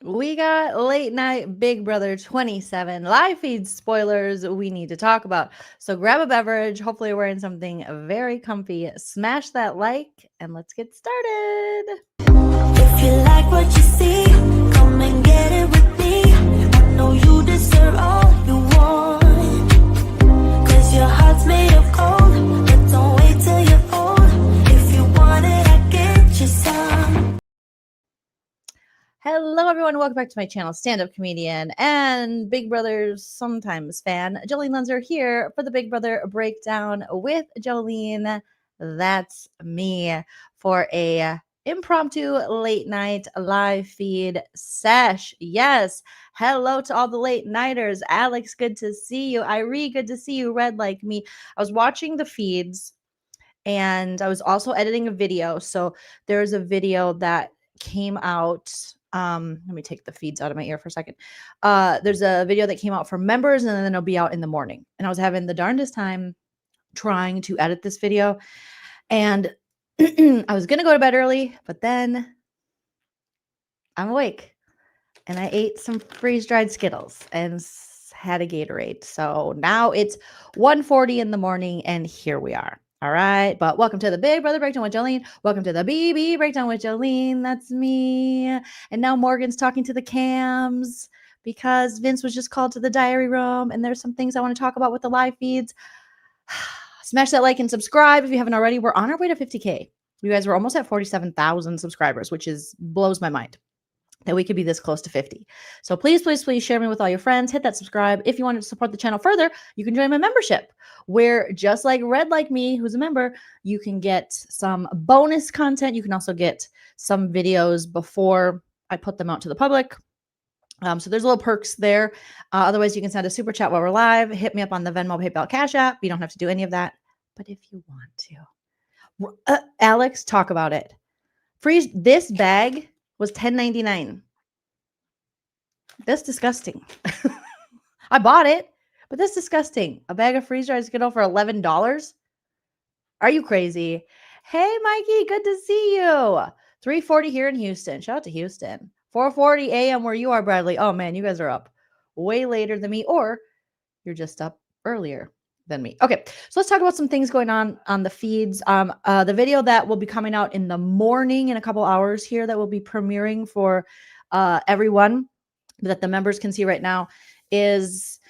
We got late night Big Brother 27 live feed spoilers we need to talk about. So grab a beverage, hopefully you're wearing something very comfy. Smash that like and let's get started. If you like what you see, come and get it with me. I know you deserve all you want. Cause your heart's made of gold, but don't wait till you're old. If you want it, I get you some. Hello everyone, welcome back to my channel, stand-up comedian and Big Brother's sometimes fan, Joleen Lunzer here for the Big Brother breakdown with Joleen. That's me for a impromptu late night live feed sesh. Yes, hello to all the late nighters. Alex, good to see you. Irie, good to see you. Red like me. I was watching the feeds and I was also editing a video. So there's a video that came out. Let me take the feeds out of my ear for a second. There's a video that came out for members, and then it'll be out in the morning. And I was having the darndest time trying to edit this video, and I was gonna go to bed early, but then I'm awake, and I ate some freeze-dried Skittles and had a Gatorade. So now it's 1:40 in the morning, and here we are. All right, but welcome to the Big Brother Breakdown with Jolene. Welcome to the BB Breakdown with Jolene. That's me. And now Morgan's talking to the cams because Vince was just called to the diary room, and there's some things I want to talk about with the live feeds. Smash that like and subscribe if you haven't already. We're on our way to 50K. You guys were almost at 47,000 subscribers, which blows my mind that we could be this close to 50. So please, please, please share me with all your friends. Hit that subscribe. If you want to support the channel further, you can join my membership where just like Red Like Me, who's a member, you can get some bonus content. You can also get some videos before I put them out to the public. So there's little perks there. Otherwise, you can send a super chat while we're live. Hit me up on the Venmo, PayPal, Cash App. You don't have to do any of that. But if you want to, Alex, talk about it. Freeze. This bag was $10.99. That's disgusting. I bought it, but that's disgusting. A bag of freeze-dried Skittles for $11? Are you crazy? Hey, Mikey, good to see you. 3:40 here in Houston. Shout out to Houston. 4:40 a.m. where you are, Bradley. Oh, man, you guys are up way later than me, or you're just up earlier than me. Okay, so let's talk about some things going on the feeds. The video that will be coming out in the morning in a couple hours here that will be premiering for everyone that the members can see right now is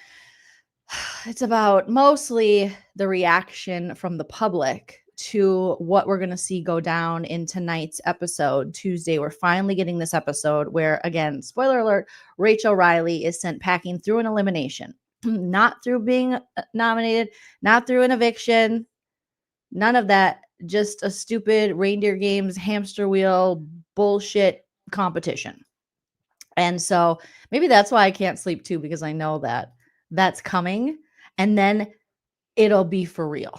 it's about mostly the reaction from the public to what we're going to see go down in tonight's episode. Tuesday, we're finally getting this episode where, again, spoiler alert, Rachel Riley is sent packing through an elimination, not through being nominated, not through an eviction, none of that, just a stupid reindeer games, hamster wheel, bullshit competition. And so maybe that's why I can't sleep too, because I know that that's coming and then it'll be for real.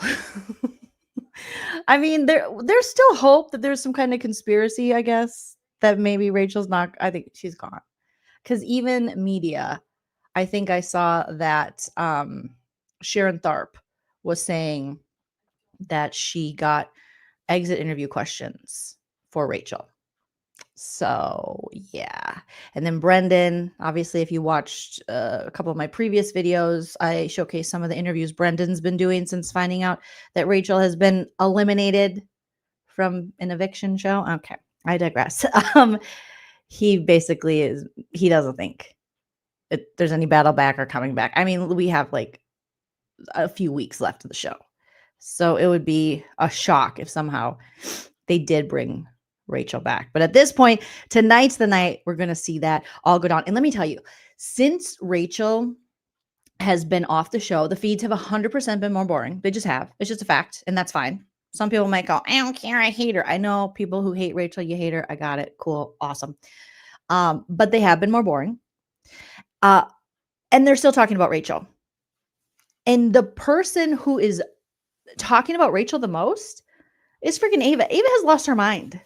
I mean, there's still hope that there's some kind of conspiracy, I guess, that maybe Rachel's not. I think she's gone. Because even media, I think I saw that Sharon Tharp was saying that she got exit interview questions for Rachel. So yeah. And then Brendan, obviously, if you watched a couple of my previous videos, I showcased some of the interviews Brendan's been doing since finding out that Rachel has been eliminated from an eviction show. Okay, I digress. He basically he doesn't think there's any battle back or coming back. I mean, we have like a few weeks left of the show. So it would be a shock if somehow they did bring Rachel back. But at this point, tonight's the night we're going to see that all go down. And let me tell you, since Rachel has been off the show, the feeds have 100% been more boring. They just have. It's just a fact, and that's fine. Some people might go, I don't care, I hate her. I know people who hate Rachel, you hate her. I got it. Cool. Awesome. But they have been more boring. And they're still talking about Rachel. And the person who is talking about Rachel the most is freaking Ava. Ava has lost her mind.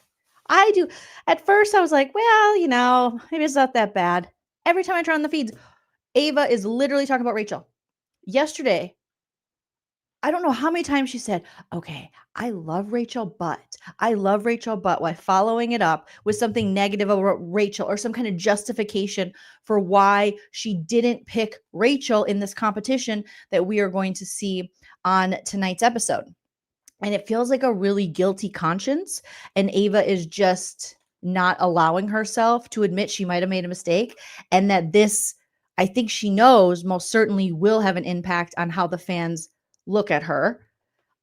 I do. At first, I was like, well, maybe it's not that bad. Every time I turn on the feeds, Ava is literally talking about Rachel. Yesterday, I don't know how many times she said, okay, I love Rachel, while following it up with something negative about Rachel or some kind of justification for why she didn't pick Rachel in this competition that we are going to see on tonight's episode. And it feels like a really guilty conscience. And Ava is just not allowing herself to admit she might have made a mistake. And that this, I think she knows most certainly will have an impact on how the fans look at her.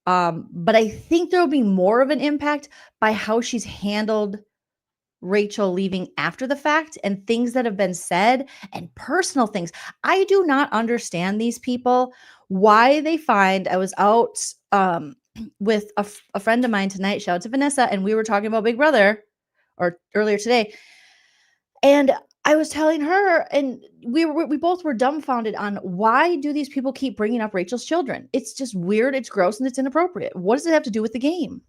But I think there will be more of an impact by how she's handled Rachel leaving after the fact and things that have been said and personal things. I do not understand these people, why they find I was out with a friend of mine tonight, shout out to Vanessa, and we were talking about Big Brother or earlier today. And I was telling her, and we both were dumbfounded on why do these people keep bringing up Rachel's children? It's just weird, it's gross, and it's inappropriate. What does it have to do with the game?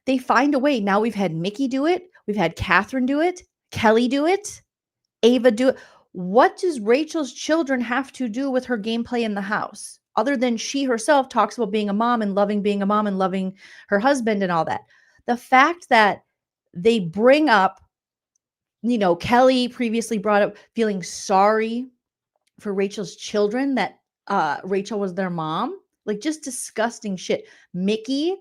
They find a way. Now we've had Mickey do it. We've had Catherine do it. Kelly do it. Ava do it. What does Rachel's children have to do with her gameplay in the house? Other than she herself talks about being a mom and loving being a mom and loving her husband and all that. The fact that they bring up, Kelly previously brought up feeling sorry for Rachel's children, that Rachel was their mom, like just disgusting shit. Mickey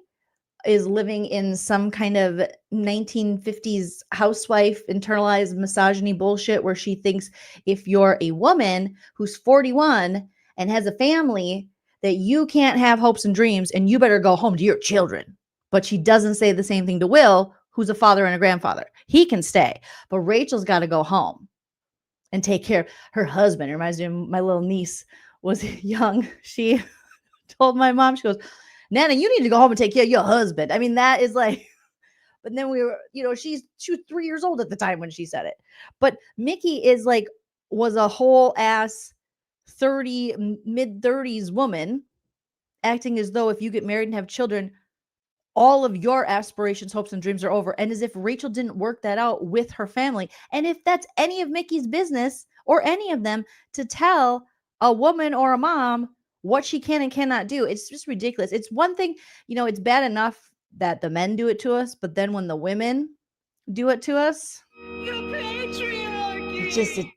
is living in some kind of 1950s housewife internalized misogyny bullshit where she thinks if you're a woman who's 41 and has a family that you can't have hopes and dreams and you better go home to your children. But she doesn't say the same thing to Will, who's a father and a grandfather. He can stay, but Rachel's got to go home and take care of her husband. It reminds me of my little niece was young. She told my mom, she goes, Nana, you need to go home and take care of your husband. I mean, that is like, but then we were, she was 3 years old at the time when she said it. But Mickey is like, was a whole ass mid 30s woman acting as though if you get married and have children, all of your aspirations, hopes, and dreams are over. And as if Rachel didn't work that out with her family. And if that's any of Mickey's business or any of them to tell a woman or a mom what she can and cannot do, it's just ridiculous. It's one thing, it's bad enough that the men do it to us, but then when the women do it to us,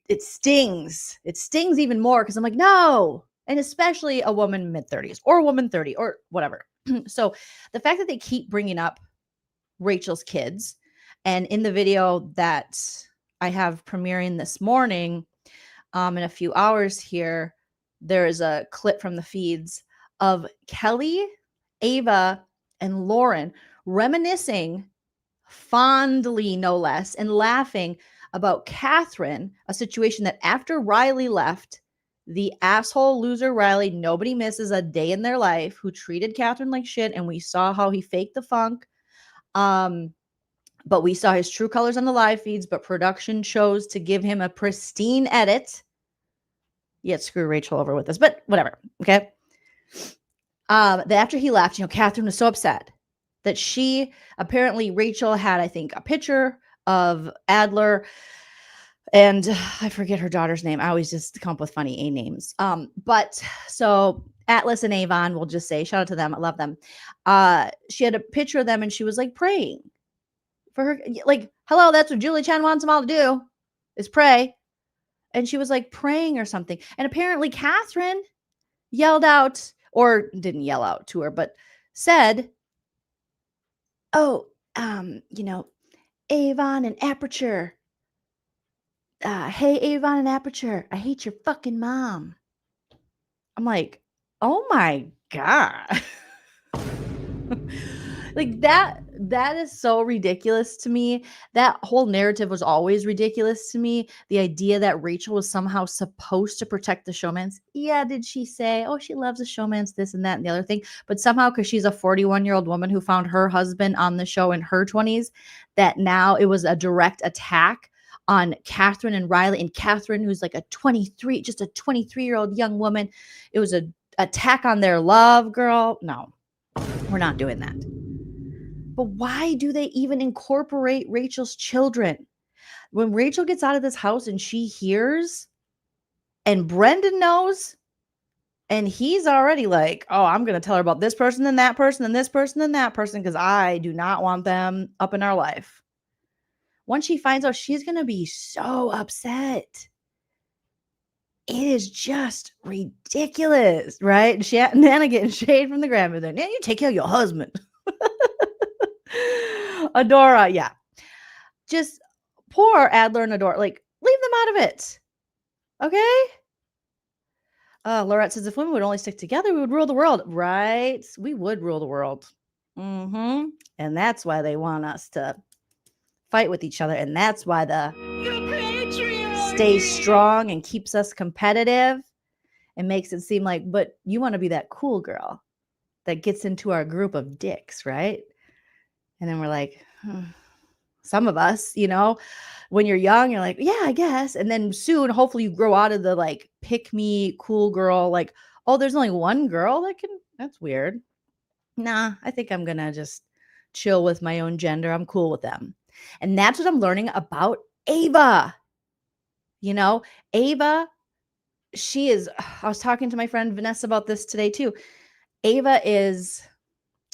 it stings. It stings even more because I'm like, no. And especially a woman mid-30s or a woman 30 or whatever. So the fact that they keep bringing up Rachel's kids, and in the video that I have premiering this morning, in a few hours here, there is a clip from the feeds of Kelly, Ava, and Lauren reminiscing fondly, no less, and laughing about Catherine, a situation that after Riley left, the asshole loser Riley, nobody misses a day in their life, who treated Catherine like shit, and we saw how he faked the funk. But we saw his true colors on the live feeds, but production chose to give him a pristine edit. Yet screw Rachel over with this, but whatever. Okay. That after he left, Catherine was so upset that apparently Rachel had, I think, a picture of Adler, and I forget her daughter's name. I always just come up with funny A names. But so Atlas and Avon, we'll just say, shout out to them. I love them. She had a picture of them and she was like praying for her. Like, hello, that's what Julie Chen wants them all to do, is pray. And she was like praying or something. And apparently Catherine yelled out, or didn't yell out to her, but said, oh, Avon and Aperture. Hey, Avon and Aperture, I hate your fucking mom. I'm like, oh my God. Like that is so ridiculous to me. That whole narrative was always ridiculous to me. The idea that Rachel was somehow supposed to protect the showmans. Yeah, did she say, oh, she loves the showmans, this and that and the other thing? But somehow, because she's a 41-year-old woman who found her husband on the show in her 20s, that now it was a direct attack on Catherine and Riley. And Catherine, who's like just a 23-year-old young woman. It was an attack on their love, girl. No, we're not doing that. But why do they even incorporate Rachel's children? When Rachel gets out of this house and she hears, and Brendan knows, And he's already like, oh, I'm going to tell her about this person and that person and this person and that person because I do not want them up in our life. Once she finds out, she's going to be so upset. It is just ridiculous, right? Nana getting shade from the grandmother. Now you take care of your husband. Adora, yeah. Just poor Adler and Adora. Like, leave them out of it. Okay? Laurette says, if women would only stick together, we would rule the world. Right? We would rule the world. Mm-hmm. And that's why they want us to fight with each other. And that's why the stays strong and keeps us competitive and makes it seem like, but you want to be that cool girl that gets into our group of dicks, right? And then we're like, some of us, you know, when you're young, you're like, yeah, I guess. And then soon, hopefully you grow out of the like, pick me cool girl. Like, oh, there's only one girl that can, that's weird. Nah, I think I'm going to just chill with my own gender. I'm cool with them. And that's what I'm learning about Ava. You know, Ava, she is, I was talking to my friend Vanessa about this today too. Ava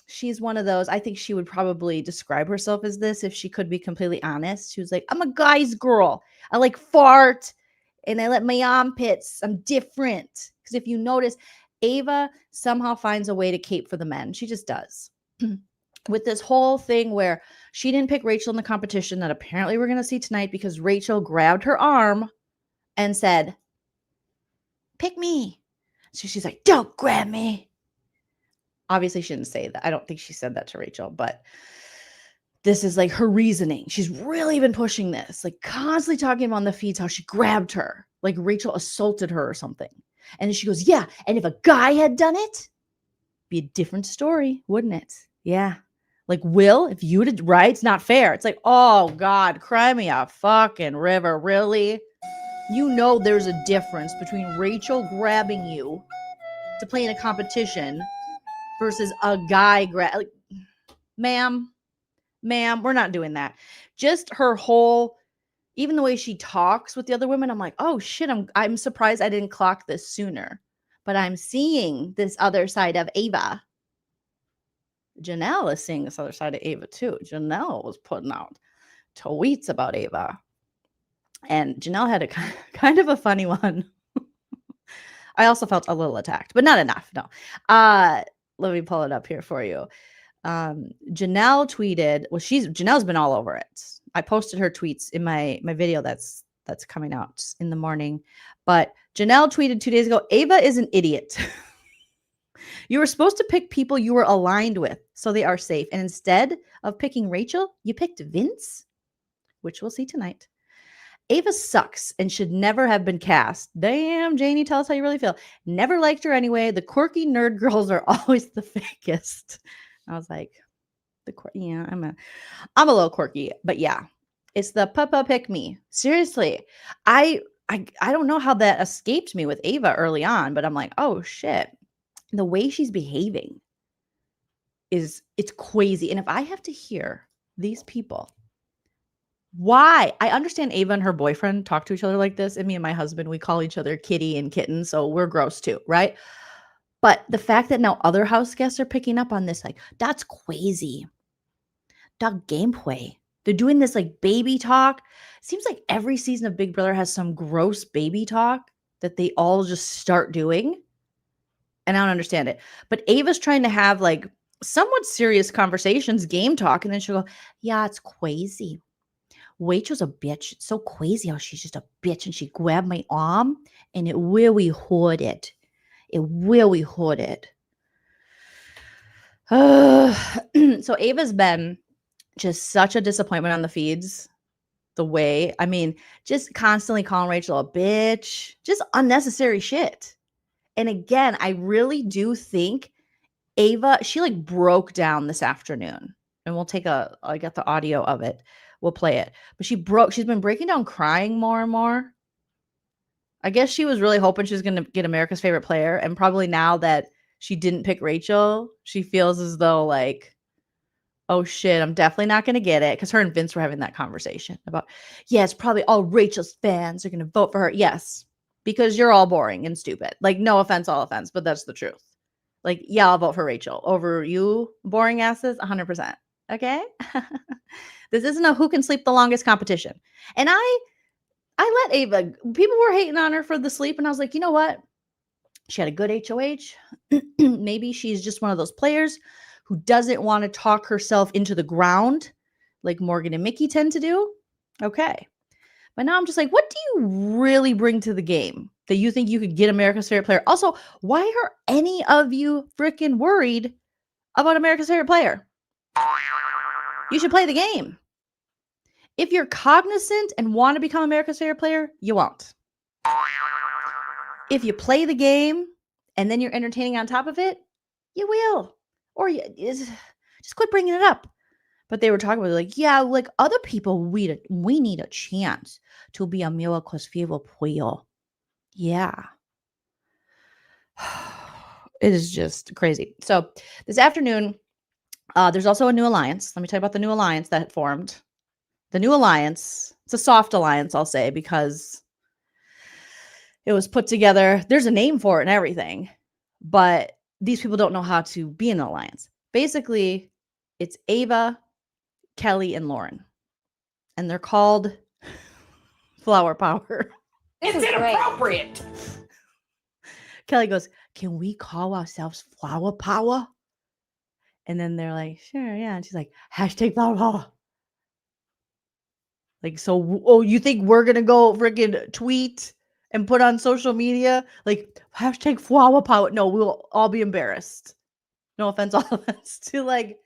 she's one of those, I think she would probably describe herself as this if she could be completely honest. She was like, I'm a guy's girl. I like fart and I let my armpits. I'm different. Because if you notice, Ava somehow finds a way to cape for the men. She just does. With this whole thing where she didn't pick Rachel in the competition that apparently we're going to see tonight because Rachel grabbed her arm and said, pick me. So she's like, don't grab me. Obviously, she didn't say that. I don't think she said that to Rachel, but this is like her reasoning. She's really been pushing this, like constantly talking about on the feeds how she grabbed her, like Rachel assaulted her or something. And she goes, yeah. And if a guy had done it, be a different story, wouldn't it? Yeah. Like, Will, if you did, right? It's not fair. It's like, oh, God, cry me a fucking river. Really? You know there's a difference between Rachel grabbing you to play in a competition versus a guy like, ma'am, we're not doing that. Just her whole, even the way she talks with the other women, I'm like, oh shit, I'm surprised I didn't clock this sooner. But I'm seeing this other side of Ava. Janelle is seeing this other side of Ava too. Janelle was putting out tweets about Ava. And Janelle had a kind of a funny one. I also felt a little attacked, but not enough. No. Let me pull it up here for you. Janelle tweeted, well, Janelle's been all over it. I posted her tweets in my video that's coming out in the morning. But Janelle tweeted 2 days ago, Ava is an idiot. You were supposed to pick people you were aligned with so they are safe. And instead of picking Rachel, you picked Vince, which we'll see tonight. Ava sucks and should never have been cast. Damn, Janie, tell us how you really feel. Never liked her anyway. The quirky nerd girls are always the fakest. I was like, yeah, I'm a little quirky, but yeah, it's the papa pick me. Seriously, I don't know how that escaped me with Ava early on, but I'm like, oh shit, the way she's behaving it's crazy. And if I have to hear these people, why? I understand Ava and her boyfriend talk to each other like this, and me and my husband, we call each other kitty and kitten, so we're gross too, right? But the fact that now other house guests are picking up on this, like, that's crazy. Dog gameplay. They're doing this like baby talk. Seems like every season of Big Brother has some gross baby talk that they all just start doing. And I don't understand it. But Ava's trying to have like somewhat serious conversations, game talk, and then she'll go, yeah, it's crazy. Rachel's a bitch. It's so crazy how she's just a bitch. And she grabbed my arm and it really hurt it. It really hurt it. So Ava's been just such a disappointment on the feeds. The way, I mean, just constantly calling Rachel a bitch, just unnecessary shit. And again, I really do think Ava, she like broke down this afternoon, and we'll take I got the audio of it. We'll play it. But she's been breaking down crying more and more. I guess she was really hoping she was going to get America's favorite player. And probably now that she didn't pick Rachel, she feels as though like, oh shit, I'm definitely not going to get it. Because her and Vince were having that conversation about, yeah, it's probably all Rachel's fans are going to vote for her. Yes, because you're all boring and stupid. Like, no offense, all offense, but that's the truth. Like, yeah, I'll vote for Rachel over you, boring asses, 100%. Okay? This isn't a who can sleep the longest competition. And I let Ava, people were hating on her for the sleep, and I was like, you know what? She had a good HOH. Maybe she's just one of those players who doesn't want to talk herself into the ground like Morgan and Mickey tend to do. Okay. But now I'm just like, what do you really bring to the game that you think you could get America's favorite player? Also, why are any of you freaking worried about America's favorite player? You should play the game. If you're cognizant and want to become America's favorite player, you won't. If you play the game and then you're entertaining on top of it, you will. Or just quit bringing it up. But they were talking about like, yeah, like other people, we need a chance to be America's favorite player. Yeah. It is just crazy. So this afternoon, there's also a new alliance. Let me tell you about the new alliance that formed. The new alliance, it's a soft alliance, I'll say, because it was put together. There's a name for it and everything, but these people don't know how to be in an alliance. Basically, it's Ava, Kelly, and Lauren, and they're called Flower Power. It's inappropriate. Kelly goes, can we call ourselves Flower Power? And then they're like, sure, yeah. And she's like, hashtag Flower Power. Like, so, oh, you think we're going to go freaking tweet and put on social media? Like, hashtag Flower Power. No, we'll all be embarrassed. No offense, all offense, to like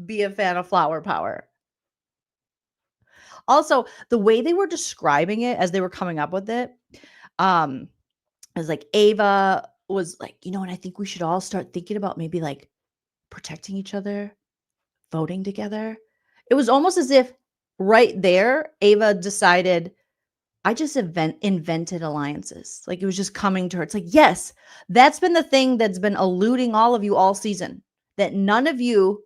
be a fan of Flower Power. Also, the way they were describing it as they were coming up with it, was like Ava was like, you know, and I think we should all start thinking about maybe like protecting each other, voting together. It was almost as if right there, Ava decided, I just invented alliances. Like it was just coming to her. It's like, yes, that's been the thing that's been eluding all of you all season, that none of you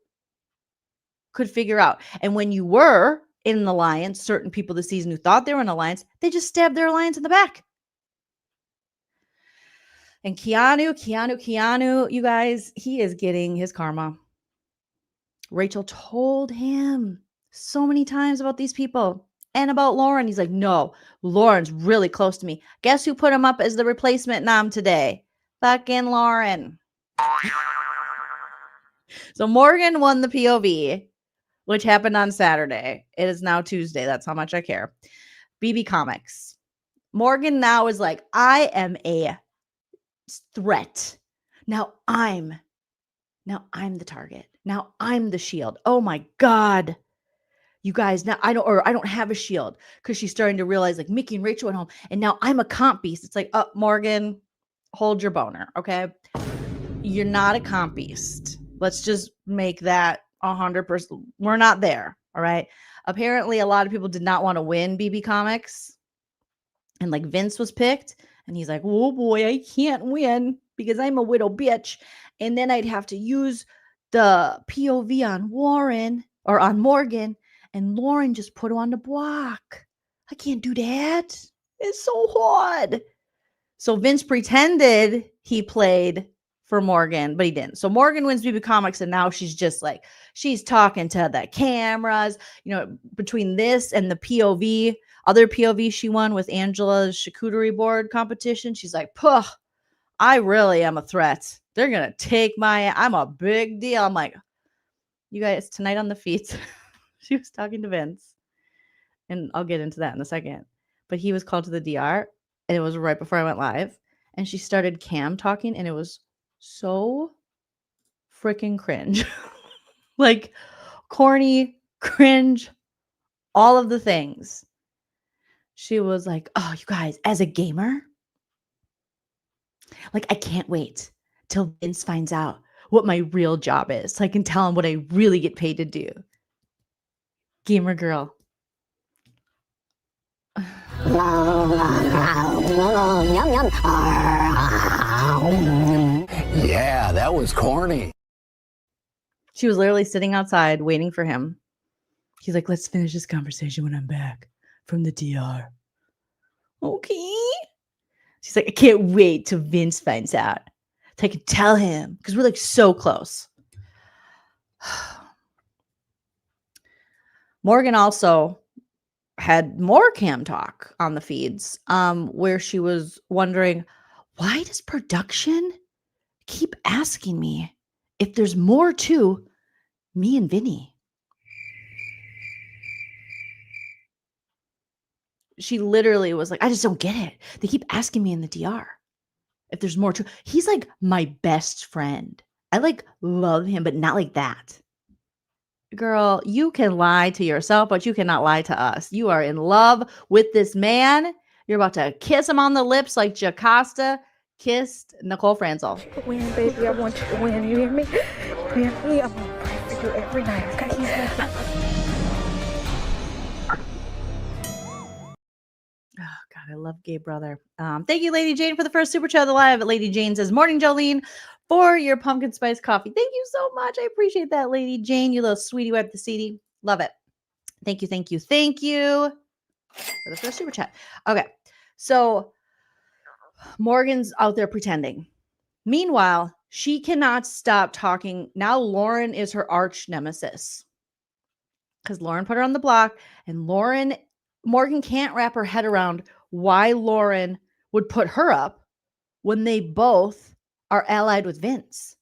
could figure out. And when you were in an alliance, certain people this season who thought they were in an alliance, they just stabbed their alliance in the back. And Keanu, you guys, he is getting his karma. Rachel told him so many times about these people and about Lauren. He's like, no, Lauren's really close to me. Guess who put him up as the replacement nom today? Fucking Lauren. So Morgan won the POV, which happened on Saturday. It is now Tuesday. That's how much I care. BB Comics. Morgan now is like, I am a threat. Now I'm the target. Now I'm the shield. Oh my God. You guys, now I don't have a shield, because she's starting to realize like Mickey and Rachel went home and now I'm a comp beast. It's like, oh, Morgan, hold your boner. Okay. You're not a comp beast. Let's just make that 100%. We're not there. All right. Apparently a lot of people did not want to win BB Comics. And like Vince was picked and he's like, oh boy, I can't win because I'm a widow bitch. And then I'd have to use the POV on Warren or on Morgan, and Lauren just put her on the block. I can't do that. It's so hard. So Vince pretended he played for Morgan, but he didn't. So Morgan wins BB Comics, and now she's just like, she's talking to the cameras, you know, between this and the POV, other POV she won with Angela's charcuterie board competition. She's like, puh, I really am a threat. They're going to take I'm a big deal. I'm like, you guys, tonight on the feeds, she was talking to Vince, and I'll get into that in a second, but he was called to the DR, and it was right before I went live, and she started cam talking, and it was so freaking cringe. Like corny, cringe, all of the things. She was like, oh, you guys, as a gamer, like I can't wait till Vince finds out what my real job is, so I can tell him what I really get paid to do. Gamer girl. Yeah, that was corny. She was literally sitting outside waiting for him. He's like, let's finish this conversation when I'm back from the DR. Okay. She's like, I can't wait till Vince finds out. So I can tell him because we're like so close. Morgan also had more cam talk on the feeds where she was wondering, why does production keep asking me if there's more to me and Vinny? She literally was like, I just don't get it. They keep asking me in the DR if there's more to. He's like my best friend. I like love him, but not like that. Girl, you can lie to yourself, but you cannot lie to us. You are in love with this man. You're about to kiss him on the lips like Jocasta kissed Nicole Franzel. Win, baby. I want you to win. You hear me? You hear me? I'm gonna pray for you every night, okay? Oh, God, I love Gay Brother. Thank you, Lady Jane, for the first super chat of the live. Lady Jane says, morning, Jolene, for your pumpkin spice coffee. Thank you so much. I appreciate that, Lady Jane. You little sweetie wipe the seedy. Love it. Thank you, thank you, thank you for the first super chat. Okay, so Morgan's out there pretending. Meanwhile, she cannot stop talking. Now Lauren is her arch nemesis because Lauren put her on the block, and Morgan can't wrap her head around why Lauren would put her up when they both are allied with Vince.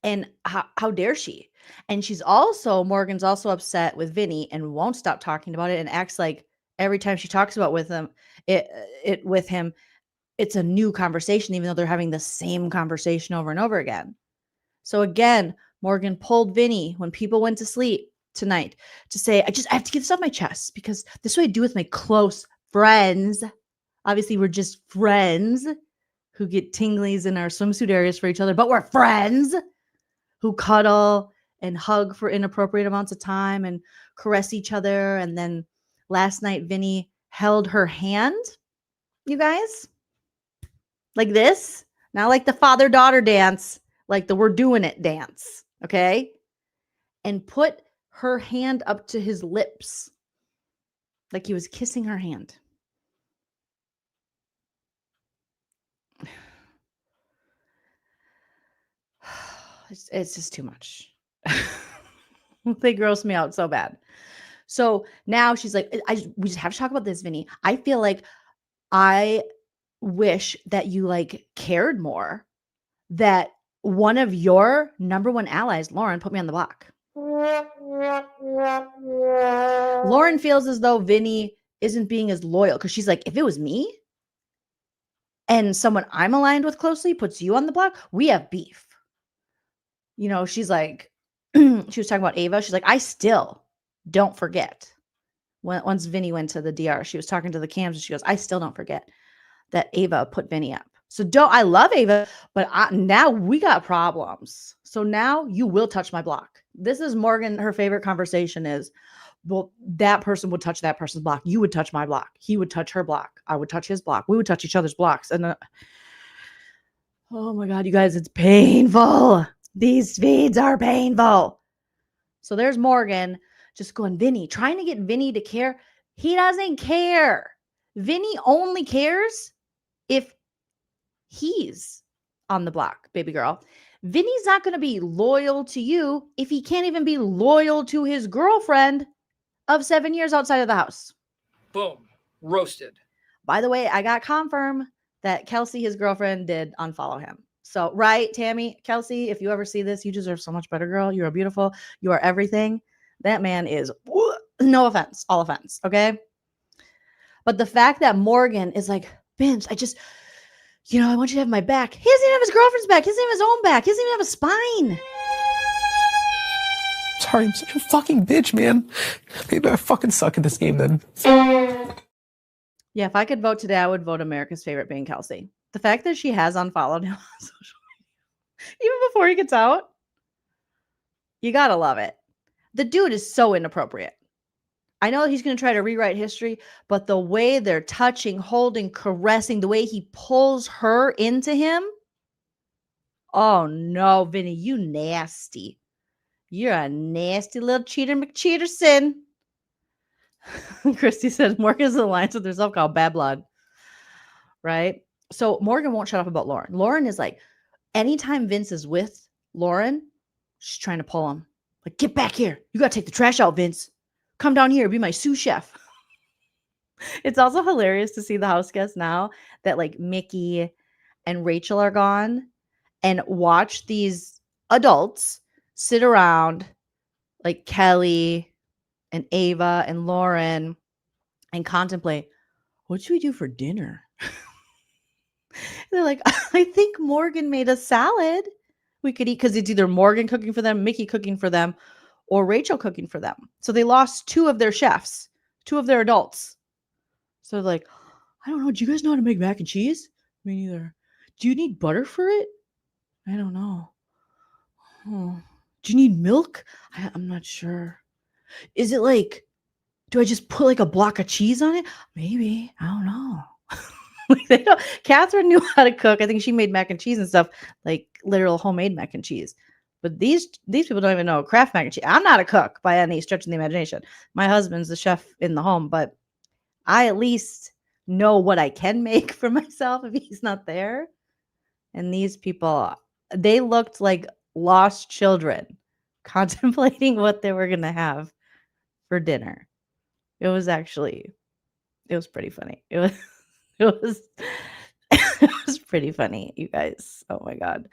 And how dare she? And Morgan's also upset with Vinny and won't stop talking about it and acts like every time she talks about with him, it's a new conversation, even though they're having the same conversation over and over again. So again, Morgan pulled Vinny when people went to sleep tonight to say, I have to get this off my chest because this is what I do with my close friends. Obviously, we're just friends who get tinglies in our swimsuit areas for each other, but we're friends who cuddle and hug for inappropriate amounts of time and caress each other. And then last night, Vinny held her hand, you guys, like this, not like the father-daughter dance, like the we're doing it dance, okay? And put her hand up to his lips, like he was kissing her hand. It's just too much. They gross me out so bad. So now she's like, we just have to talk about this, Vinny. I feel like I wish that you like cared more that one of your number one allies, Lauren, put me on the block. Lauren feels as though Vinny isn't being as loyal because she's like, if it was me and someone I'm aligned with closely puts you on the block, we have beef. You know, she's like, she was talking about Ava. She's like, I still don't forget. Once Vinny went to the DR, she was talking to the cams and she goes, I still don't forget that Ava put Vinny up. So I love Ava, but now we got problems. So now you will touch my block. This is Morgan. Her favorite conversation is, well, that person would touch that person's block. You would touch my block. He would touch her block. I would touch his block. We would touch each other's blocks. And oh my God, you guys, it's painful. These feeds are painful. So there's Morgan just going, Vinny, trying to get Vinny to care. He doesn't care. Vinny only cares if he's on the block, baby girl. Vinny's not going to be loyal to you if he can't even be loyal to his girlfriend of 7 years outside of the house. Boom. Roasted. By the way, I got confirmed that Kelsey, his girlfriend, did unfollow him. So, right, Tammy, Kelsey, if you ever see this, you deserve so much better, girl. You are beautiful. You are everything. That man is, no offense, all offense, okay? But the fact that Morgan is like, Vince, I want you to have my back. He doesn't even have his girlfriend's back. He doesn't have his own back. He doesn't even have a spine. Sorry, I'm such a fucking bitch, man. Maybe I fucking suck at this game then. Yeah, if I could vote today, I would vote America's favorite being Kelsey. The fact that she has unfollowed him on social media, even before he gets out, you gotta love it. The dude is so inappropriate. I know he's going to try to rewrite history, but the way they're touching, holding, caressing, the way he pulls her into him. Oh no, Vinny, you nasty. You're a nasty little cheater McCheaterson. Christy said Morgan's alliance with herself called Bad Blood. right? So Morgan won't shut up about Lauren. Lauren is like, anytime Vince is with Lauren, she's trying to pull him. Like, get back here. You got to take the trash out, Vince. Come down here, be my sous chef. It's also hilarious to see the house guests now that like Mickey and Rachel are gone and watch these adults sit around like Kelly and Ava and Lauren and contemplate, what should we do for dinner? They're like, I think Morgan made a salad we could eat, because it's either Morgan cooking for them, Mickey cooking for them, or Rachel cooking for them. So they lost 2 of their chefs, 2 of their adults. So they're like, I don't know. Do you guys know how to make mac and cheese? Me neither. Do you need butter for it? I don't know. Oh. Do you need milk? I'm not sure. Is it like, do I just put like a block of cheese on it? Maybe. I don't know. Like Catherine knew how to cook. I think she made mac and cheese and stuff, like literal homemade mac and cheese. But these people don't even know Kraft mac and cheese. I'm not a cook by any stretch of the imagination. My husband's the chef in the home, but I at least know what I can make for myself if he's not there. And these people, they looked like lost children contemplating what they were going to have for dinner. It was pretty funny. It was pretty funny, you guys. Oh my God.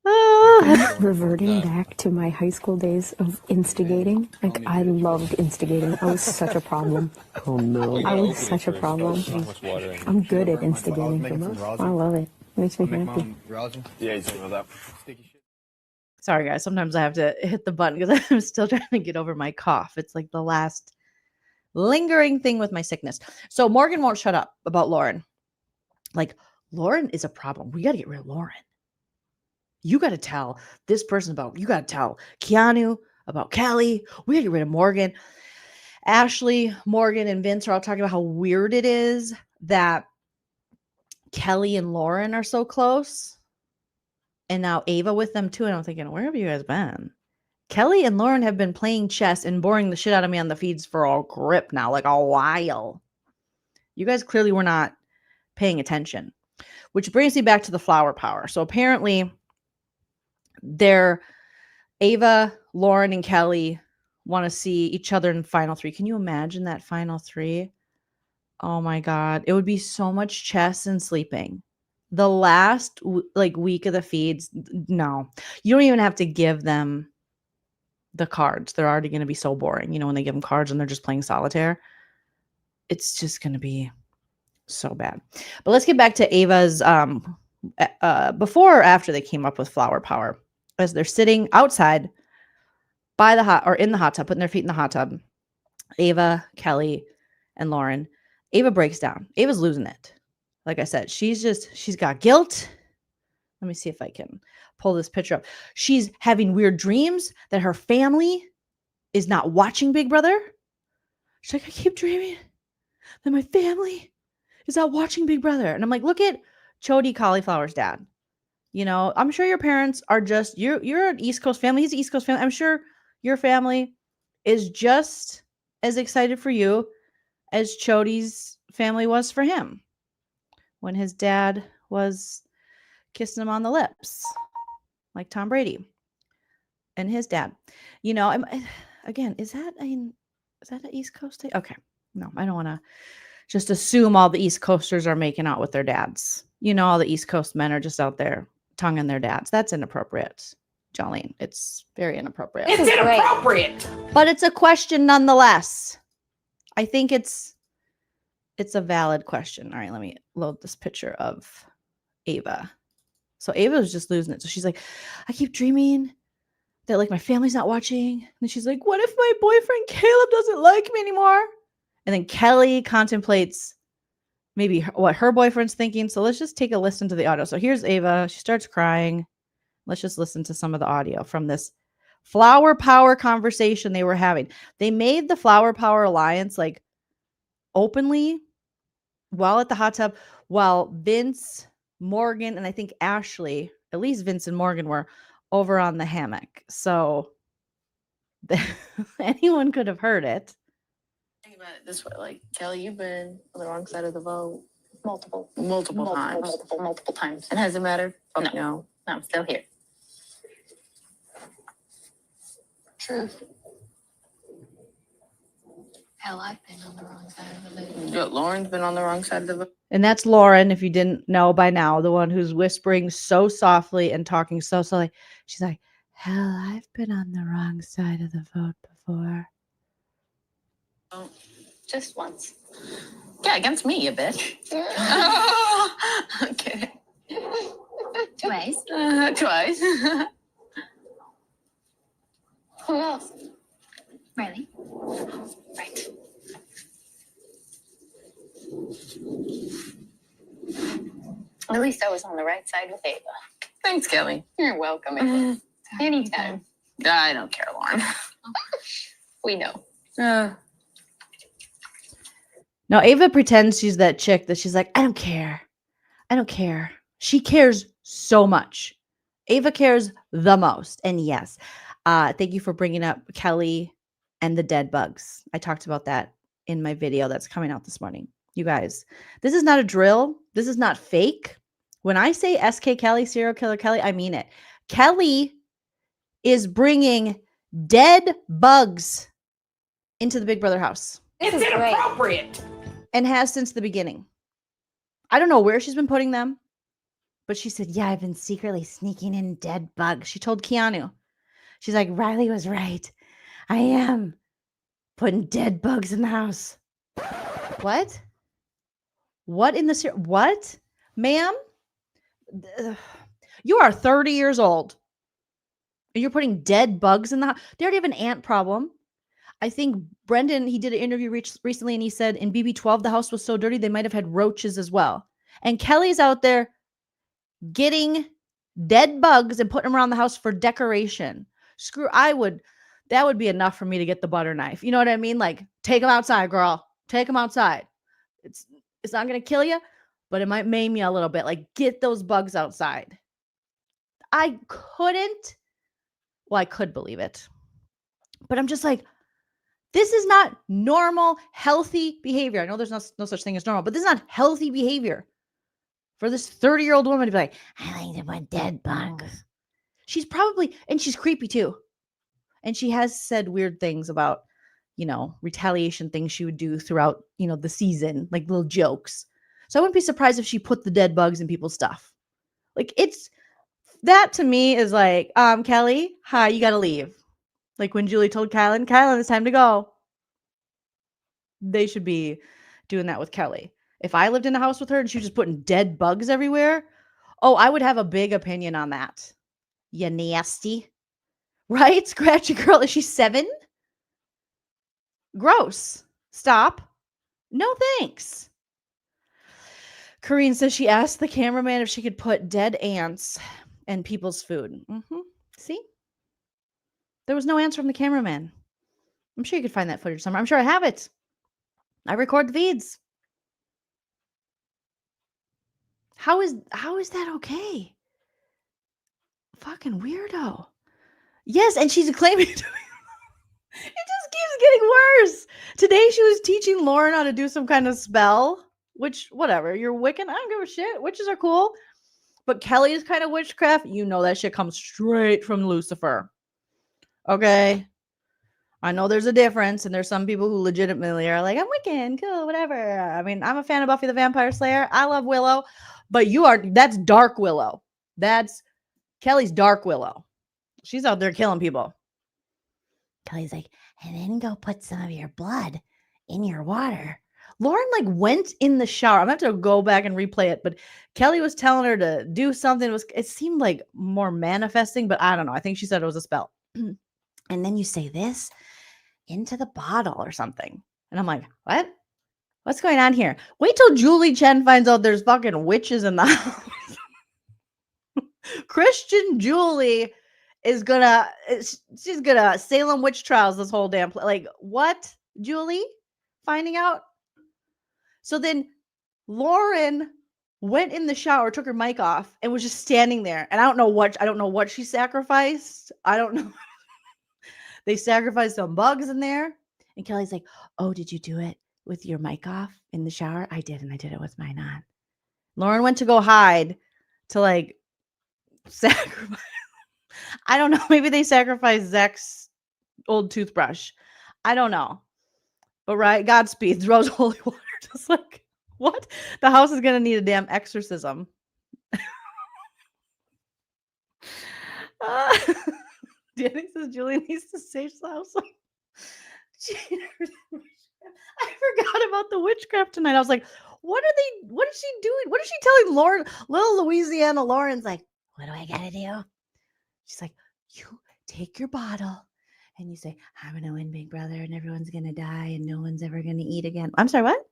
I'm reverting back to my high school days of instigating. Like, I loved instigating. I was such a problem. Oh no. I was such a problem. I'm good at instigating. I love it. Makes me happy. Sorry, guys. Sometimes I have to hit the button because I'm still trying to get over my cough. It's like the last lingering thing with my sickness. So Morgan won't shut up about Lauren. Like, Lauren is a problem. We got to get rid of Lauren. You got to tell this person about, you got to tell Keanu about Kelly. We got to get rid of Morgan. Ashley, Morgan, and Vince are all talking about how weird it is that Kelly and Lauren are so close. And now Ava with them too. And I'm thinking, where have you guys been? Kelly and Lauren have been playing chess and boring the shit out of me on the feeds for a grip now, like a while. You guys clearly were not paying attention, which brings me back to the flower power. So apparently Ava, Lauren, and Kelly want to see each other in final 3. Can you imagine that final 3? Oh my God. It would be so much chess and sleeping. The last week of the feeds, no. You don't even have to give them the cards. They're already going to be so boring. You know, when they give them cards and they're just playing solitaire, it's just going to be so bad. But let's get back to Ava's before or after they came up with flower power. As they're sitting outside by the in the hot tub, putting their feet in the hot tub, Ava, Kelly, and Lauren. Ava breaks down. Ava's losing it. Like I said, she's got guilt. Let me see if I can pull this picture up. She's having weird dreams that her family is not watching Big Brother. She's like, I keep dreaming that my family is not watching Big Brother. And I'm like, look at Chody Cauliflower's dad. You know, I'm sure your parents are just, you're an East Coast family. He's an East Coast family. I'm sure your family is just as excited for you as Chody's family was for him when his dad was kissing him on the lips like Tom Brady and his dad. You know, again, is that an East Coast thing? Okay. No, I don't want to just assume all the East Coasters are making out with their dads. You know, all the East Coast men are just out there tonguing their dads. That's inappropriate, Jolene. It's very inappropriate. It's inappropriate. But it's a question nonetheless. I think it's a valid question. All right, let me load this picture of Ava. So Ava was just losing it. So she's like, I keep dreaming that like my family's not watching. And she's like, what if my boyfriend Caleb doesn't like me anymore? And then Kelly contemplates maybe what her boyfriend's thinking. So let's just take a listen to the audio. So here's Ava. She starts crying. Let's just listen to some of the audio from this flower power conversation they were having. They made the flower power alliance like openly while at the hot tub, while Vince, Morgan, and I think Ashley, at least Vince and Morgan, were over on the hammock. So anyone could have heard it. Think about it this way, like Kelly, you've been on the wrong side of the vote Multiple times. It hasn't mattered? Fuck no. No, I'm still here. Truth. Hell, I've been on the wrong side of the vote. Lauren's been on the wrong side of the vote. And that's Lauren, if you didn't know by now, the one who's whispering so softly and talking so slowly. She's like, hell, I've been on the wrong side of the vote before. Oh, just once. Yeah, against me, you bitch. Okay. Twice. Twice. Who else? Riley. Right. At least I was on the right side with Ava. Thanks, Kelly. You're welcome, Ava. Anytime. I don't care, Lauren. We know. Now, Ava pretends she's that chick that she's like, I don't care. I don't care. She cares so much. Ava cares the most. And yes, thank you for bringing up Kelly and the dead bugs. I talked about that in my video that's coming out this morning. You guys, this is not a drill. This is not fake. When I say SK Kelly, serial killer Kelly, I mean it. Kelly is bringing dead bugs into the Big Brother house. It's inappropriate. And has since the beginning. I don't know where she's been putting them, but she said, yeah, I've been secretly sneaking in dead bugs. She told Keanu. She's like, Riley was right. I am putting dead bugs in the house. What? What in the... What? Ma'am? You are 30 years old. And you're putting dead bugs in the house? They already have an ant problem. I think Brendan, he did an interview recently and he said in BB12, the house was so dirty, they might have had roaches as well. And Kelly's out there getting dead bugs and putting them around the house for decoration. That would be enough for me to get the butter knife. You know what I mean? Like, take them outside, girl. Take them outside. It's not going to kill you, but it might maim you a little bit. Like, get those bugs outside. I could believe it. But I'm just like, this is not normal, healthy behavior. I know there's no such thing as normal, but this is not healthy behavior for this 30-year-old woman to be like, I like to put dead bugs. She's probably, and she's creepy too. And she has said weird things about, retaliation things she would do throughout, the season, like little jokes. So I wouldn't be surprised if she put the dead bugs in people's stuff. Like, that to me is like, Kelly, hi, you got to leave. Like when Julie told Kylan, it's time to go. They should be doing that with Kelly. If I lived in a house with her and she was just putting dead bugs everywhere, I would have a big opinion on that. You nasty. Right? Scratchy girl. Is she 7? Gross. Stop. No thanks. Corrine says she asked the cameraman if she could put dead ants in people's food. See? There was no answer from the cameraman. I'm sure you could find that footage somewhere. I'm sure I have it. I record the feeds. How is that okay? Fucking weirdo. Yes, and she's claiming it just keeps getting worse. Today she was teaching Lauren how to do some kind of spell, which, whatever, you're Wiccan. I don't give a shit. Witches are cool. But Kelly's kind of witchcraft, that shit comes straight from Lucifer. Okay. I know there's a difference, and there's some people who legitimately are like, I'm Wiccan, cool, whatever. I mean, I'm a fan of Buffy the Vampire Slayer. I love Willow, but that's Dark Willow. That's Kelly's Dark Willow. She's out there killing people. Kelly's like, and then go put some of your blood in your water. Lauren went in the shower. I'm going to have to go back and replay it, but Kelly was telling her to do something. It seemed like more manifesting, but I don't know. I think she said it was a spell. And then you say this into the bottle or something. And I'm like, what? What's going on here? Wait till Julie Chen finds out there's fucking witches in the house. Christian Julie she's gonna Salem witch trials this whole damn like, what? Julie finding out? So then Lauren went in the shower, took her mic off, and was just standing there. And I don't know what she sacrificed. I don't know. They sacrificed some bugs in there. And Kelly's like, oh, did you do it with your mic off in the shower? I did, and I did it with mine on. Lauren went to go hide to like sacrifice. I don't know. Maybe they sacrificed Zach's old toothbrush. I don't know. But right, Godspeed throws holy water. Just like, what? The house is gonna need a damn exorcism. Danny says Julie needs to save the house. I forgot about the witchcraft tonight. I was like, what is she doing? What is she telling Lauren? Little Louisiana Lauren's like, what do I gotta do? She's like, you take your bottle and you say, I'm gonna win, big brother, and everyone's gonna die and no one's ever gonna eat again. I'm sorry, what?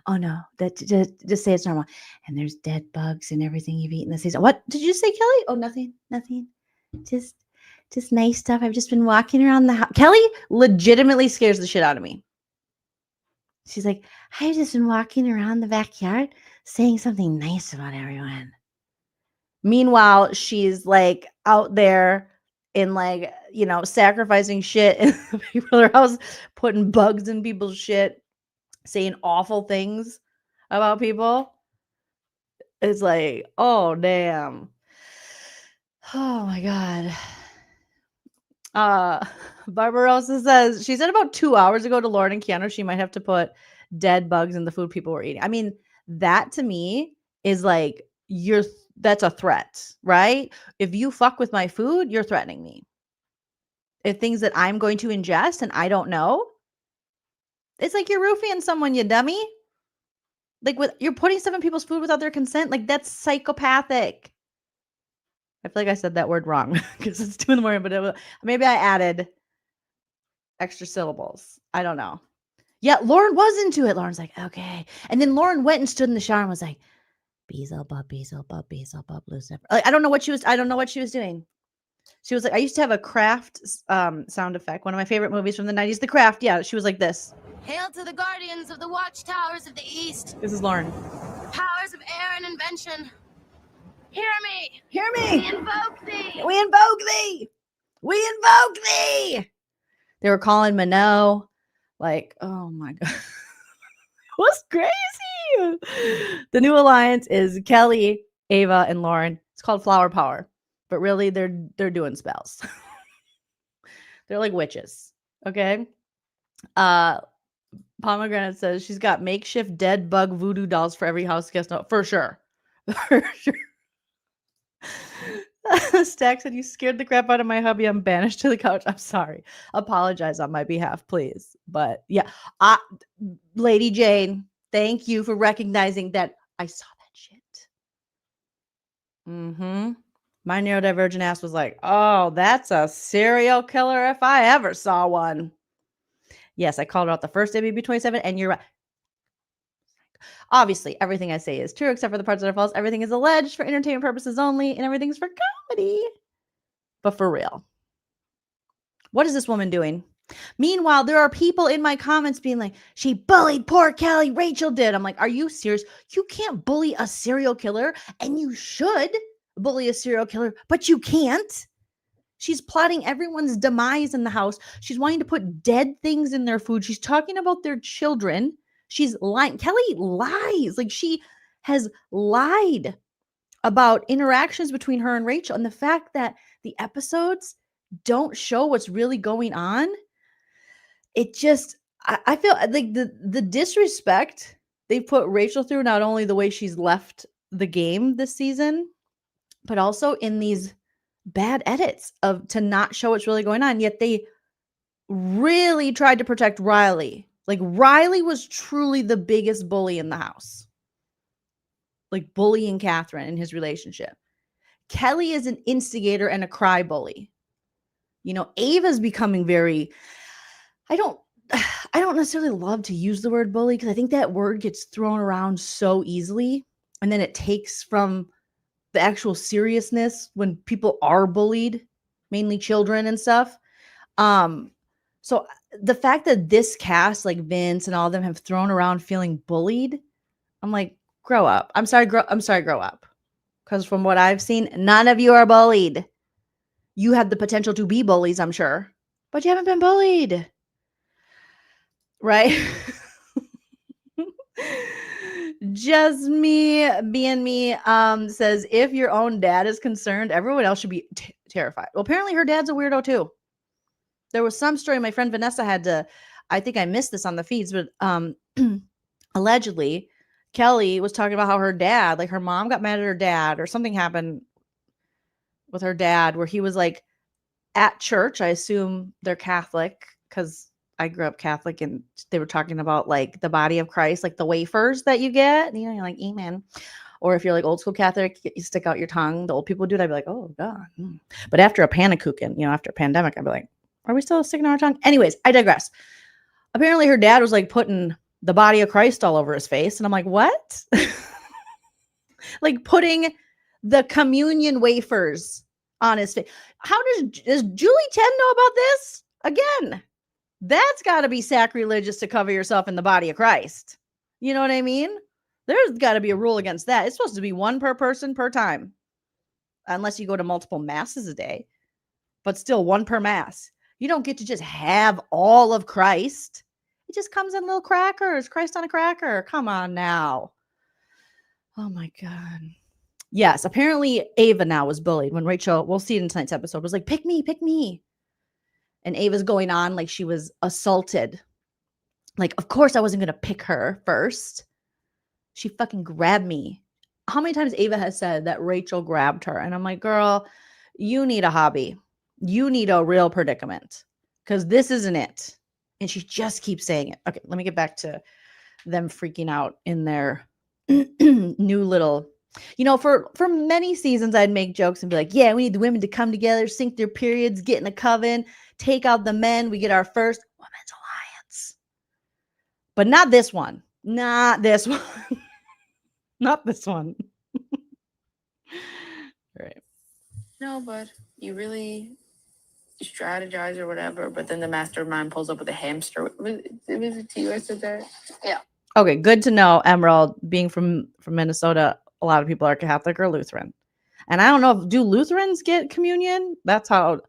Oh no, that just say it's normal. And there's dead bugs and everything you've eaten this season. What did you say, Kelly? Oh, nothing. Just nice stuff. I've just been walking around the house. Kelly legitimately scares the shit out of me. She's like, I've just been walking around the backyard saying something nice about everyone. Meanwhile, she's like out there in like, sacrificing shit in people's house, putting bugs in people's shit, saying awful things about people. It's like, oh, damn. Oh my God. Barbarossa says she said about 2 hours ago to Lauren and Keanu she might have to put dead bugs in the food people were eating. I mean, that to me is like that's a threat, right? If you fuck with my food, you're threatening me. If things that I'm going to ingest and I don't know, it's like you're roofing someone, you dummy. Like you're putting stuff in people's food without their consent. Like that's psychopathic. I feel like I said that word wrong because it's 2 a.m, but maybe I added extra syllables. I don't know. Yeah, Lauren was into it. Lauren's like, okay. And then Lauren went and stood in the shower and was like, Beelzebub, Lucifer. Like, I don't know what she was doing. She was like, I used to have a Craft sound effect. One of my favorite movies from the 90s, The Craft. Yeah, she was like this. Hail to the guardians of the watchtowers of the east. This is Lauren. Powers of air and invention. Hear me. Hear me. We invoke thee. We invoke thee. We invoke thee. They were calling Minot. Like, oh my God. It was crazy. The new alliance is Kelly, Ava, and Lauren. It's called Flower Power. But really, they're doing spells. They're like witches. Okay. Pomegranate says she's got makeshift dead bug voodoo dolls for every house guest. No, for sure. For sure. Stack said, you scared the crap out of my hubby. I'm banished to the couch. I'm sorry. Apologize on my behalf, please. But yeah, Lady Jane, thank you for recognizing that I saw that shit. My neurodivergent ass was like, oh, that's a serial killer if I ever saw one. Yes, I called her out the first day, baby 27, and you're right. Obviously, everything I say is true except for the parts that are false. Everything is alleged for entertainment purposes only, and everything's for comedy. But for real. What is this woman doing? Meanwhile, there are people in my comments being like, she bullied poor Kelly. Rachel did. I'm like, are you serious? You can't bully a serial killer, and you should bully a serial killer, but you can't. She's plotting everyone's demise in the house. She's wanting to put dead things in their food. She's talking about their children. She's lying. Kelly lies. Like she has lied about interactions between her and Rachel. And the fact that the episodes don't show what's really going on. It just, I feel like the disrespect they put Rachel through, not only the way she's left the game this season, but also in these bad edits to not show what's really going on. Yet they really tried to protect Riley. Like Riley was truly the biggest bully in the house. Like bullying Catherine in his relationship. Kelly is an instigator and a cry bully. Ava's becoming very, I don't necessarily love to use the word bully because I think that word gets thrown around so easily. And then it takes from the actual seriousness when people are bullied, mainly children and stuff. So the fact that this cast, like Vince and all of them, have thrown around feeling bullied, I'm like, grow up. I'm sorry, grow up. Because from what I've seen, none of you are bullied. You have the potential to be bullies, I'm sure, but you haven't been bullied. Right? Just me being me says if your own dad is concerned, everyone else should be terrified. Well, apparently her dad's a weirdo too. There was some story my friend Vanessa had to, I think I missed this on the feeds, but allegedly Kelly was talking about how her dad, like her mom got mad at her dad or something happened with her dad where he was like at church. I assume they're Catholic because I grew up Catholic and they were talking about like the body of Christ, like the wafers that you get, you know, you're like, amen. Or if you're like old school Catholic, you stick out your tongue. The old people do that. I'd be like, oh God. But after a panakuchen, you know, after a pandemic, I'd be like, are we still sticking out our tongue? Anyways, I digress. Apparently her dad was like putting the body of Christ all over his face. And I'm like, what? Like putting the communion wafers on his face. How does Julie 10 know about this? Again, that's got to be sacrilegious to cover yourself in the body of Christ. You know what I mean? There's got to be a rule against that. It's supposed to be one per person per time. Unless you go to multiple masses a day. But still one per mass. You don't get to just have all of Christ. It just comes in little crackers. Christ on a cracker. Come on now. Oh my God. Yes, apparently Ava now was bullied when Rachel, we'll see it in tonight's episode, was like, pick me, pick me. And Ava's going on like she was assaulted. Like, of course I wasn't going to pick her first. She fucking grabbed me. How many times Ava has said that Rachel grabbed her? And I'm like, girl, you need a hobby. You need a real predicament because this isn't it. And she just keeps saying it. Okay, let me get back to them freaking out in their new little, you know, for many seasons, I'd make jokes and be like, yeah, we need the women to come together, sync their periods, get in a coven, take out the men. We get our first women's alliance. But not this one. Not this one. Not this one. Right. No, but you really strategize or whatever, but then the mastermind pulls up with a hamster. Was it to you I said that? Yeah. Okay, good to know, Emerald, being from Minnesota, a lot of people are Catholic or Lutheran. And I don't know, do Lutherans get communion? That's how,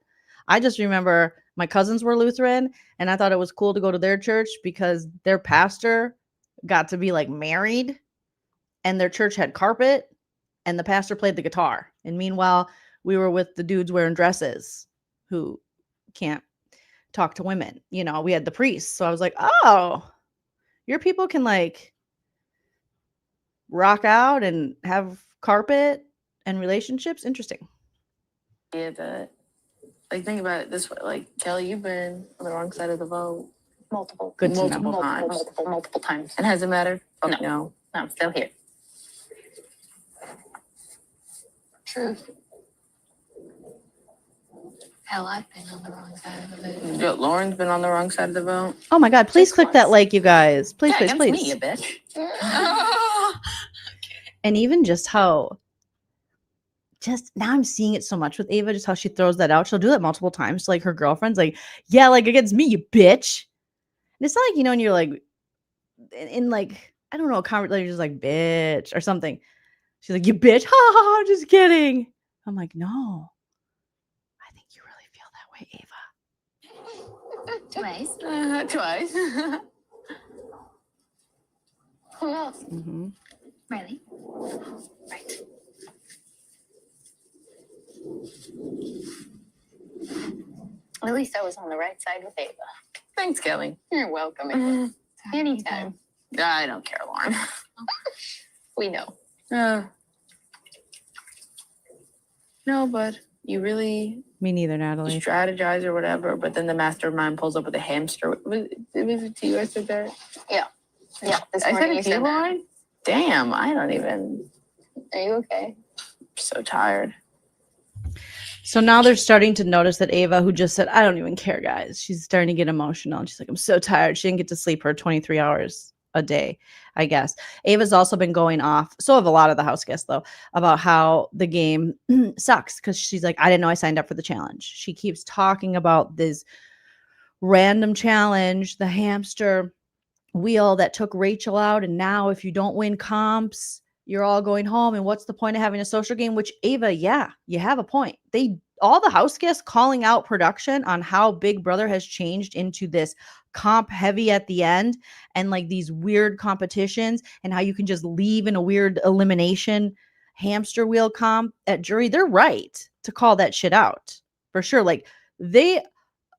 I just remember my cousins were Lutheran, and I thought it was cool to go to their church because their pastor got to be like married, and their church had carpet, and the pastor played the guitar. And meanwhile, we were with the dudes wearing dresses who can't talk to women. You know, we had the priests. So I was like, oh, your people can like rock out and have carpet and relationships. Interesting. Yeah, but like think about it this way. Like Kelly, you've been on the wrong side of the vote multiple times. And has it mattered? Oh, no, I'm still here. Truth. Hell, I've been on the wrong side of the vote. Lauren's been on the wrong side of the vote. Oh my God, please click that like, you guys. Please, please, please. Me, you bitch. And even just how, just now I'm seeing it so much with Ava, just how she throws that out. She'll do that multiple times to like her girlfriends, like, yeah, like against me, you bitch. And it's not like, you know, and you're like, in like, I don't know, a conversation, just like, bitch or something. She's like, you bitch. Ha ha, I'm just kidding. I'm like, no, I think you really feel that way, Ava. Twice. Twice. Who else? Mm-hmm. Riley. Right. At least I was on the right side with Ava. Thanks, Kelly. You're welcome. Anytime. I don't care, Lauren. We know. No, but you really Me neither, Natalie. strategize or whatever, but then the mastermind pulls up with a hamster. Was it to you I said that? Yeah. Yeah. This I said morning you it to you, said that. Lauren? Damn, I don't even. Are you okay? I'm so tired. So now they're starting to notice that Ava, who just said, I don't even care, guys, she's starting to get emotional. And she's like, I'm so tired. She didn't get to sleep her 23 hours a day, I guess. Ava's also been going off, so have a lot of the house guests, though, about how the game sucks because she's like, I didn't know I signed up for the challenge. She keeps talking about this random challenge, the hamster wheel that took Rachel out. And now if you don't win comps, you're all going home. And what's the point of having a social game? Which, Ava, yeah, you have a point. They all the house guests calling out production on how Big Brother has changed into this comp heavy at the end and like these weird competitions and how you can just leave in a weird elimination hamster wheel comp at jury. They're right to call that shit out for sure. Like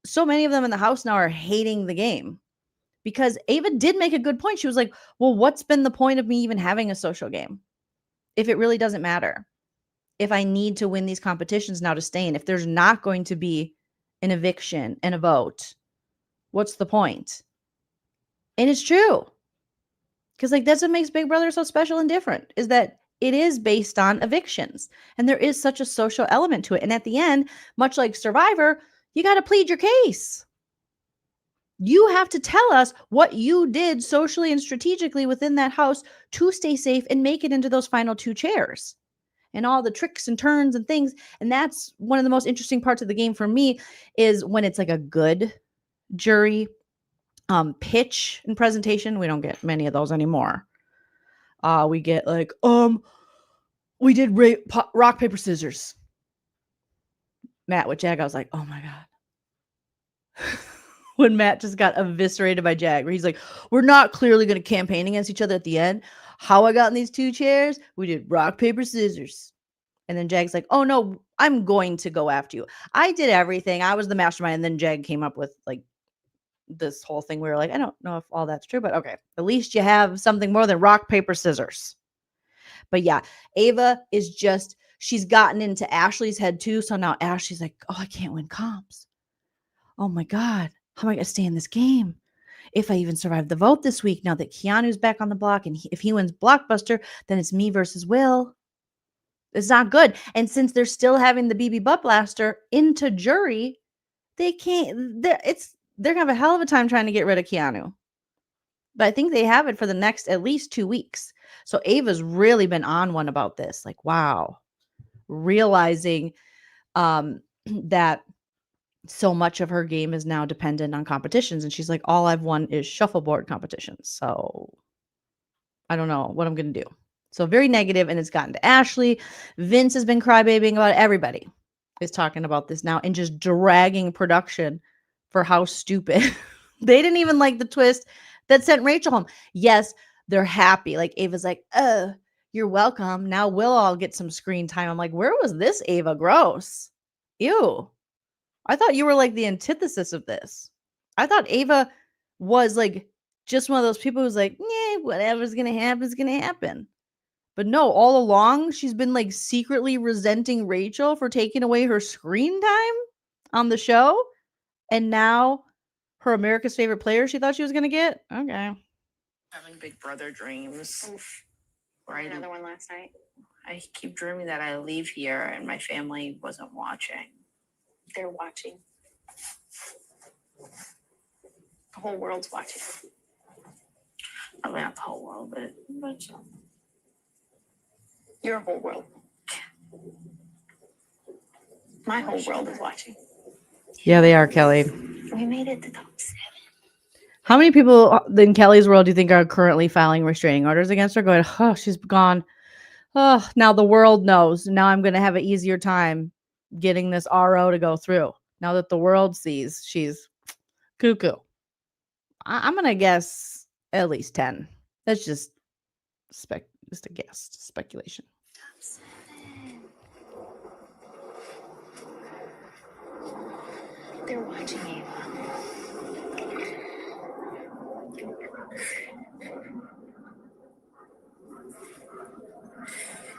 so many of them in the house now are hating the game because Ava did make a good point. She was like, well, what's been the point of me even having a social game if it really doesn't matter? If I need to win these competitions now to stay in, if there's not going to be an eviction and a vote, what's the point? And it's true. Because like that's what makes Big Brother so special and different is that it is based on evictions. And there is such a social element to it. And at the end, much like Survivor, you got to plead your case. You have to tell us what you did socially and strategically within that house to stay safe and make it into those final 2 chairs. And all the tricks and turns and things. And that's one of the most interesting parts of the game for me is when it's like a good jury pitch and presentation. We don't get many of those anymore. We get like, we did rock, paper, scissors. Matt with Jag, I was like, oh my God. When Matt just got eviscerated by Jag, where he's like, we're not clearly going to campaign against each other at the end. How I got in these 2 chairs, we did rock, paper, scissors. And then Jag's like, oh no, I'm going to go after you. I did everything. I was the mastermind. And then Jag came up with like this whole thing. We were like, I don't know if all that's true, but okay. At least you have something more than rock, paper, scissors. But yeah, Ava is just, she's gotten into Ashley's head too. So now Ashley's like, oh, I can't win comps. Oh my God. How am I going to stay in this game? If I even survive the vote this week, now that Keanu's back on the block, and if he wins Blockbuster, then it's me versus Will. It's not good. And since they're still having the BB Butt Blaster into jury, they can't, they're going to have a hell of a time trying to get rid of Keanu. But I think they have it for the next at least 2 weeks. So Ava's really been on one about this. Like, wow. Realizing that so much of her game is now dependent on competitions. And she's like, all I've won is shuffleboard competitions. So I don't know what I'm going to do. So very negative, and it's gotten to Ashley. Vince has been crybabying about it. Everybody is talking about this now and just dragging production for how stupid. They didn't even like the twist that sent Rachel home. Yes, they're happy. Like Ava's like, you're welcome. Now we'll all get some screen time. I'm like, where was this Ava? Gross. Ew. I thought you were like the antithesis of this. I thought Ava was like just one of those people who's like, yeah, whatever's going to happen is going to happen. But no, all along, she's been like secretly resenting Rachel for taking away her screen time on the show. And now her America's Favorite Player she thought she was going to get. Okay. Having Big Brother dreams. Oof. Right. Another one last night. I keep dreaming that I leave here and my family wasn't watching. They're watching. The whole world's watching. I mean, not the whole world, but Your whole world. My whole world is watching. Yeah, they are, Kelly. We made it to top 7. How many people in Kelly's world do you think are currently filing restraining orders against her? Going, oh, she's gone. Oh, now the world knows. Now I'm going to have an easier time getting this RO to go through. Now that the world sees she's cuckoo. I'm going to guess at least 10. That's just a guess, speculation. Top 7. They're watching Ava.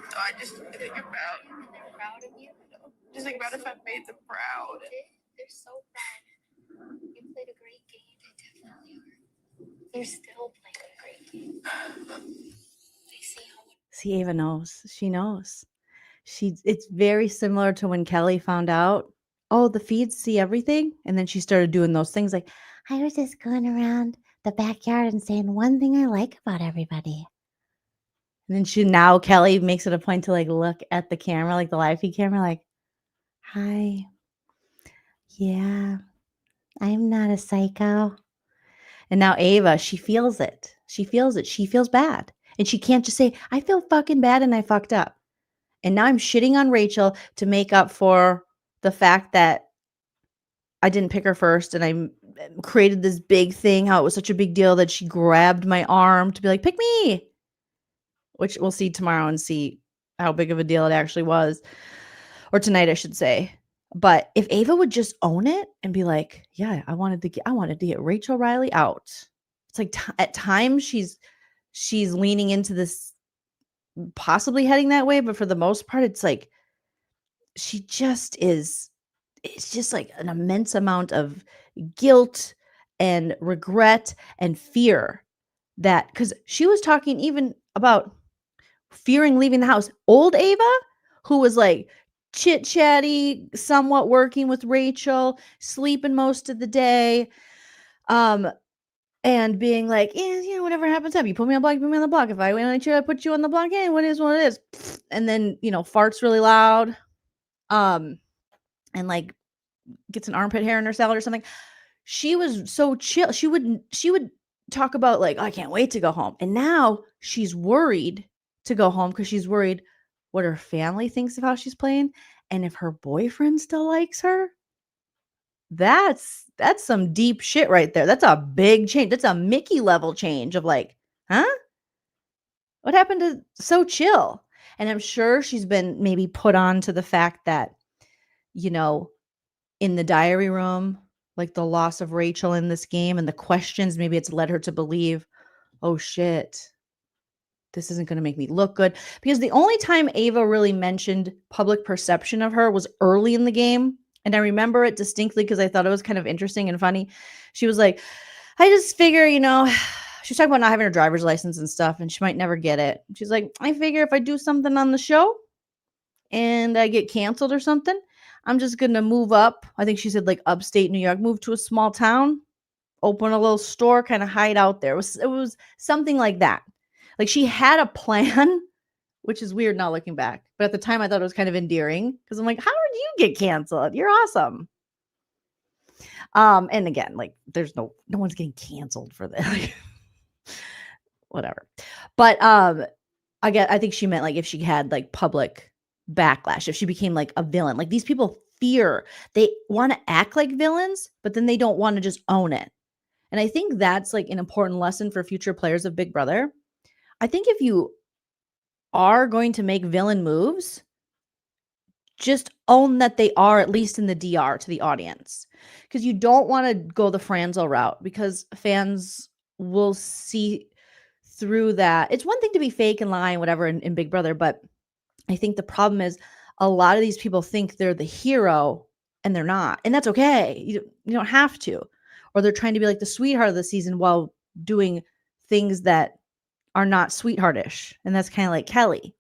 So I just think about. They're proud of you. Just think about if I made them proud. They're so proud. You played a great game. They definitely are. You're still playing a great game. They see how much. See, Ava knows. She knows. It's very similar to when Kelly found out, oh, the feeds see everything. And then she started doing those things like, I was just going around the backyard and saying one thing I like about everybody. And then Kelly makes it a point to like look at the camera, like the live feed camera, like, hi. Yeah, I'm not a psycho. And now Ava, she feels it. She feels it. She feels bad. And she can't just say, I feel fucking bad and I fucked up. And now I'm shitting on Rachel to make up for the fact that I didn't pick her first and I created this big thing, how it was such a big deal that she grabbed my arm to be like, pick me, which we'll see tomorrow and see how big of a deal it actually was, or tonight, I should say. But if Ava would just own it and be like, yeah, I wanted to get Rachel Riley out. It's like at times she's leaning into this, possibly heading that way, but for the most part, it's like she just is. It's just like an immense amount of guilt and regret and fear, that because she was talking even about fearing leaving the house. Old Ava, who was like chit chatty, somewhat working with Rachel, sleeping most of the day, and being like, whatever happens, you put me on the block, you put me on the block. If I want you, I put you on the block. Hey, what is what it is. And then, farts really loud, and like gets an armpit hair in her salad or something. She was so chill. She would talk about like, oh, I can't wait to go home. And now she's worried to go home because she's worried what her family thinks of how she's playing, and if her boyfriend still likes her. That's some deep shit right there. That's a big change. That's a Mickey level change of like, huh? What happened to so chill? And I'm sure she's been maybe put on to the fact that, in the diary room, like the loss of Rachel in this game and the questions, maybe it's led her to believe, oh shit, this isn't going to make me look good. Because the only time Ava really mentioned public perception of her was early in the game. And I remember it distinctly because I thought it was kind of interesting and funny. She was like, I just figure, she was talking about not having her driver's license and stuff, and she might never get it. She's like, I figure if I do something on the show and I get canceled or something, I'm just going to move up. I think she said like upstate New York, move to a small town, open a little store, kind of hide out there. It was something like that. Like she had a plan, which is weird now looking back. But at the time I thought it was kind of endearing because I'm like, how did you get canceled? You're awesome. And again, like there's no one's getting canceled for this. Whatever. But I think she meant like if she had like public backlash, if she became like a villain. Like these people fear, they want to act like villains, but then they don't want to just own it. And I think that's like an important lesson for future players of Big Brother. I think if you are going to make villain moves, just own that they are, at least in the DR, to the audience. Because you don't want to go the Franzel route, because fans will see through that. It's one thing to be fake and lie and whatever in Big Brother, but I think the problem is a lot of these people think they're the hero and they're not. And that's okay. You don't have to. Or they're trying to be like the sweetheart of the season while doing things that are not sweetheartish. And that's kind of like Kelly.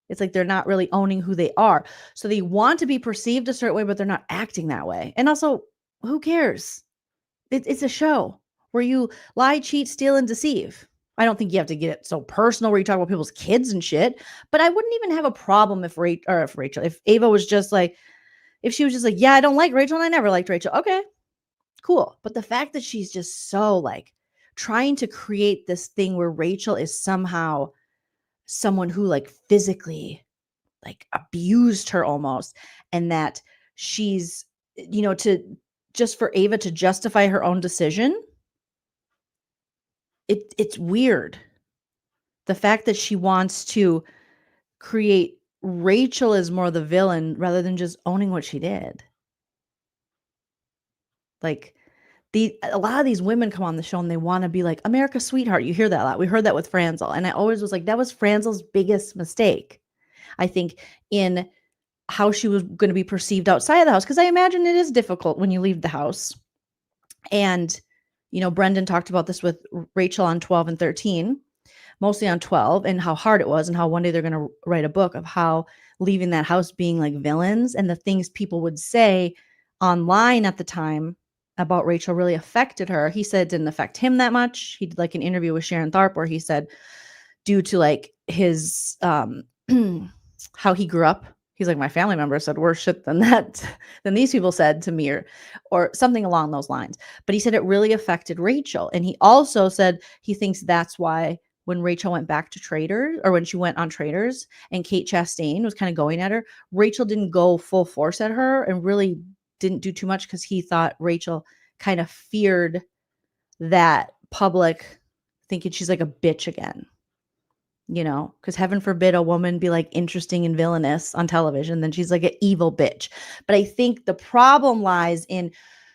It's like they're not really owning who they are. So they want to be perceived a certain way, but they're not acting that way. And also, who cares? It's a show where you lie, cheat, steal, and deceive. I don't think you have to get it so personal where you talk about people's kids and shit. But I wouldn't even have a problem if Ava was just like, if she was just like, yeah, I don't like Rachel and I never liked Rachel. Okay, cool. But the fact that she's just so like trying to create this thing where Rachel is somehow someone who like physically like abused her almost, and that she's, to just for Ava to justify her own decision. It's weird. The fact that she wants to create Rachel as more the villain rather than just owning what she did. Like a lot of these women come on the show and they want to be like America's sweetheart. You hear that a lot. We heard that with Franzel. And I always was like, that was Franzel's biggest mistake, I think, in how she was going to be perceived outside of the house. Because I imagine it is difficult when you leave the house. And, Brendan talked about this with Rachel on 12 and 13, mostly on 12, and how hard it was, and how one day they're going to write a book of how leaving that house being like villains and the things people would say online at the time about Rachel really affected her. He said it didn't affect him that much. He did like an interview with Sharon Tharp where he said due to like his how he grew up, he's like, my family members said worse shit than these people said to me, or something along those lines. But he said it really affected Rachel. And he also said he thinks that's why when Rachel went back to Traders, or when she went on Traders and Kate Chastain was kind of going at her, Rachel didn't go full force at her and really didn't do too much because he thought Rachel kind of feared that public thinking she's like a bitch again. You know, because heaven forbid a woman be like interesting and villainous on television, then she's like an evil bitch. But I think the problem lies in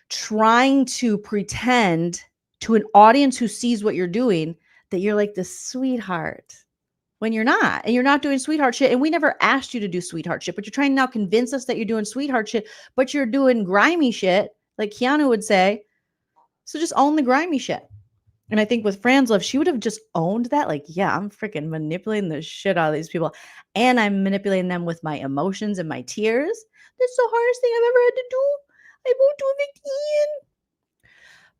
trying to pretend to an audience who sees what you're doing that you're like the sweetheart when you're not, and you're not doing sweetheart shit. And we never asked you to do sweetheart shit, but you're trying to now convince us that you're doing sweetheart shit, but you're doing grimy shit, like Keanu would say. So just own the grimy shit. And I think with Fran's Love, she would have just owned that. Like, yeah, I'm freaking manipulating the shit out of these people. And I'm manipulating them with my emotions and my tears. That's the hardest thing I've ever had to do. I won't do evict Ian.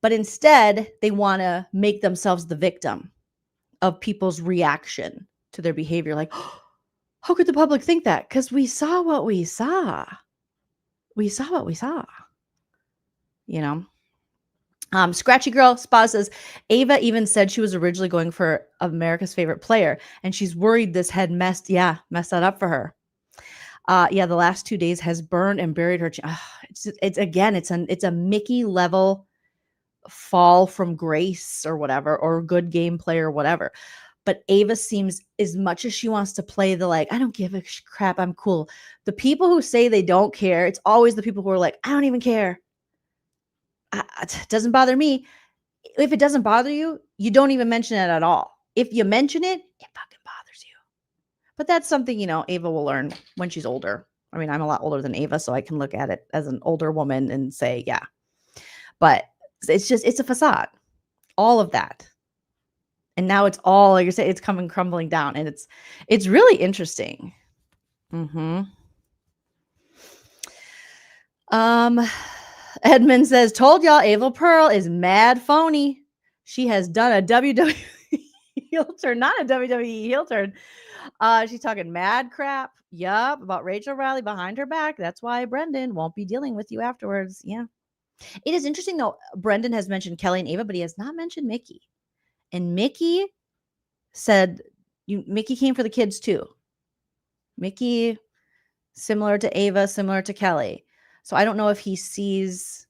But instead, they want to make themselves the victim of people's reaction to their behavior. Like, oh, how could the public think that? Because we saw what we saw. We saw what we saw. You know? Scratchy Girl Spa says, Ava even said she was originally going for America's Favorite Player, and she's worried this had messed that up for her. The last 2 days has burned and buried her. It's a Mickey level fall from grace or whatever, or good gameplay or whatever. But Ava seems, as much as she wants to play the like, I don't give a crap, I'm cool. The people who say they don't care, it's always the people who are like, I don't even care. It doesn't bother me. If it doesn't bother you, you don't even mention it at all. If you mention it, it fucking bothers you. But that's something, you know, Ava will learn when she's older. I mean, I'm a lot older than Ava, so I can look at it as an older woman and say, yeah. But it's a facade. All of that. And now it's all, like you say, it's coming crumbling down. And it's really interesting. Edmund says, told y'all Ava Pearl is mad phony. She has done a WWE heel turn, not a WWE heel turn. She's talking mad crap. Yup, about Rachel Riley behind her back. That's why Brendan won't be dealing with you afterwards. Yeah. It is interesting, though. Brendan has mentioned Kelly and Ava, but he has not mentioned Mickey. And Mickey said, Mickey came for the kids, too. Mickey, similar to Ava, similar to Kelly. So I don't know if he sees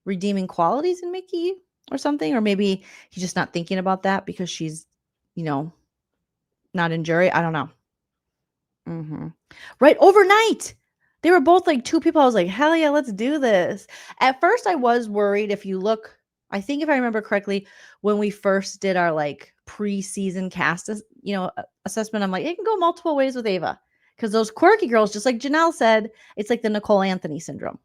redeeming qualities in Mickey or something, or maybe he's just not thinking about that because she's, you know, not in jury. I don't know. Right. Overnight. They were both like two people. I was like, hell yeah, let's do this. At first I was worried. If you look, I think if I remember correctly, when we first did our like preseason cast, assessment, I'm like, it can go multiple ways with Ava. Because those quirky girls, just like Janelle said, it's like the Nicole Anthony syndrome.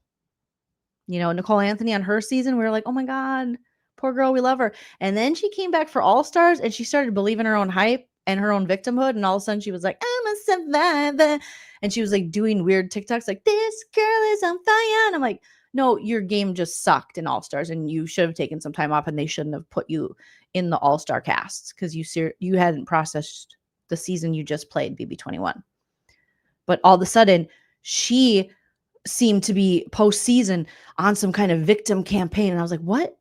You know, Nicole Anthony on her season, we were like, oh my God, poor girl, we love her. And then she came back for All Stars and she started believing her own hype and her own victimhood. And all of a sudden she was like, I'm a survivor. And she was like doing weird TikToks like, this girl is on fire. And I'm like, no, your game just sucked in All Stars and you should have taken some time off and they shouldn't have put you in the All Star casts because you hadn't processed the season you just played, BB21. But all of a sudden, she seemed to be postseason on some kind of victim campaign. And I was like, what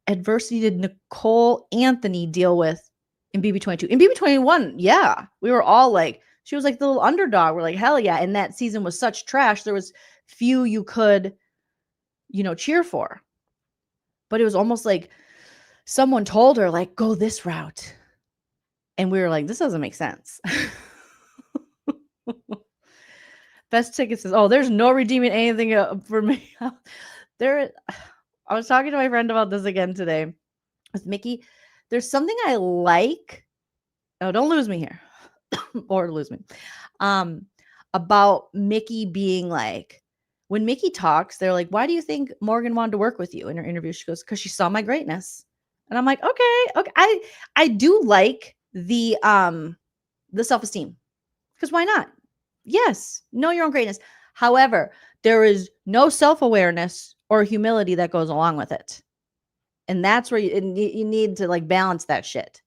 adversity did Nicole Anthony deal with in BB22? In BB21, yeah. We were all like, she was like the little underdog. We're like, hell yeah. And that season was such trash. There was few you could, cheer for. But it was almost like someone told her, like, go this route. And we were like, this doesn't make sense. Best Ticket says, oh, there's no redeeming anything for me. I was talking to my friend about this again today with Mickey. There's something I like. Oh, don't lose me here. Or lose me. About Mickey being like, when Mickey talks, they're like, why do you think Morgan wanted to work with you? In her interview, she goes, because she saw my greatness. And I'm like, okay. I do like the self-esteem. Because why not? Yes, know your own greatness. However, there is no self-awareness or humility that goes along with it. And that's where you need to like balance that shit.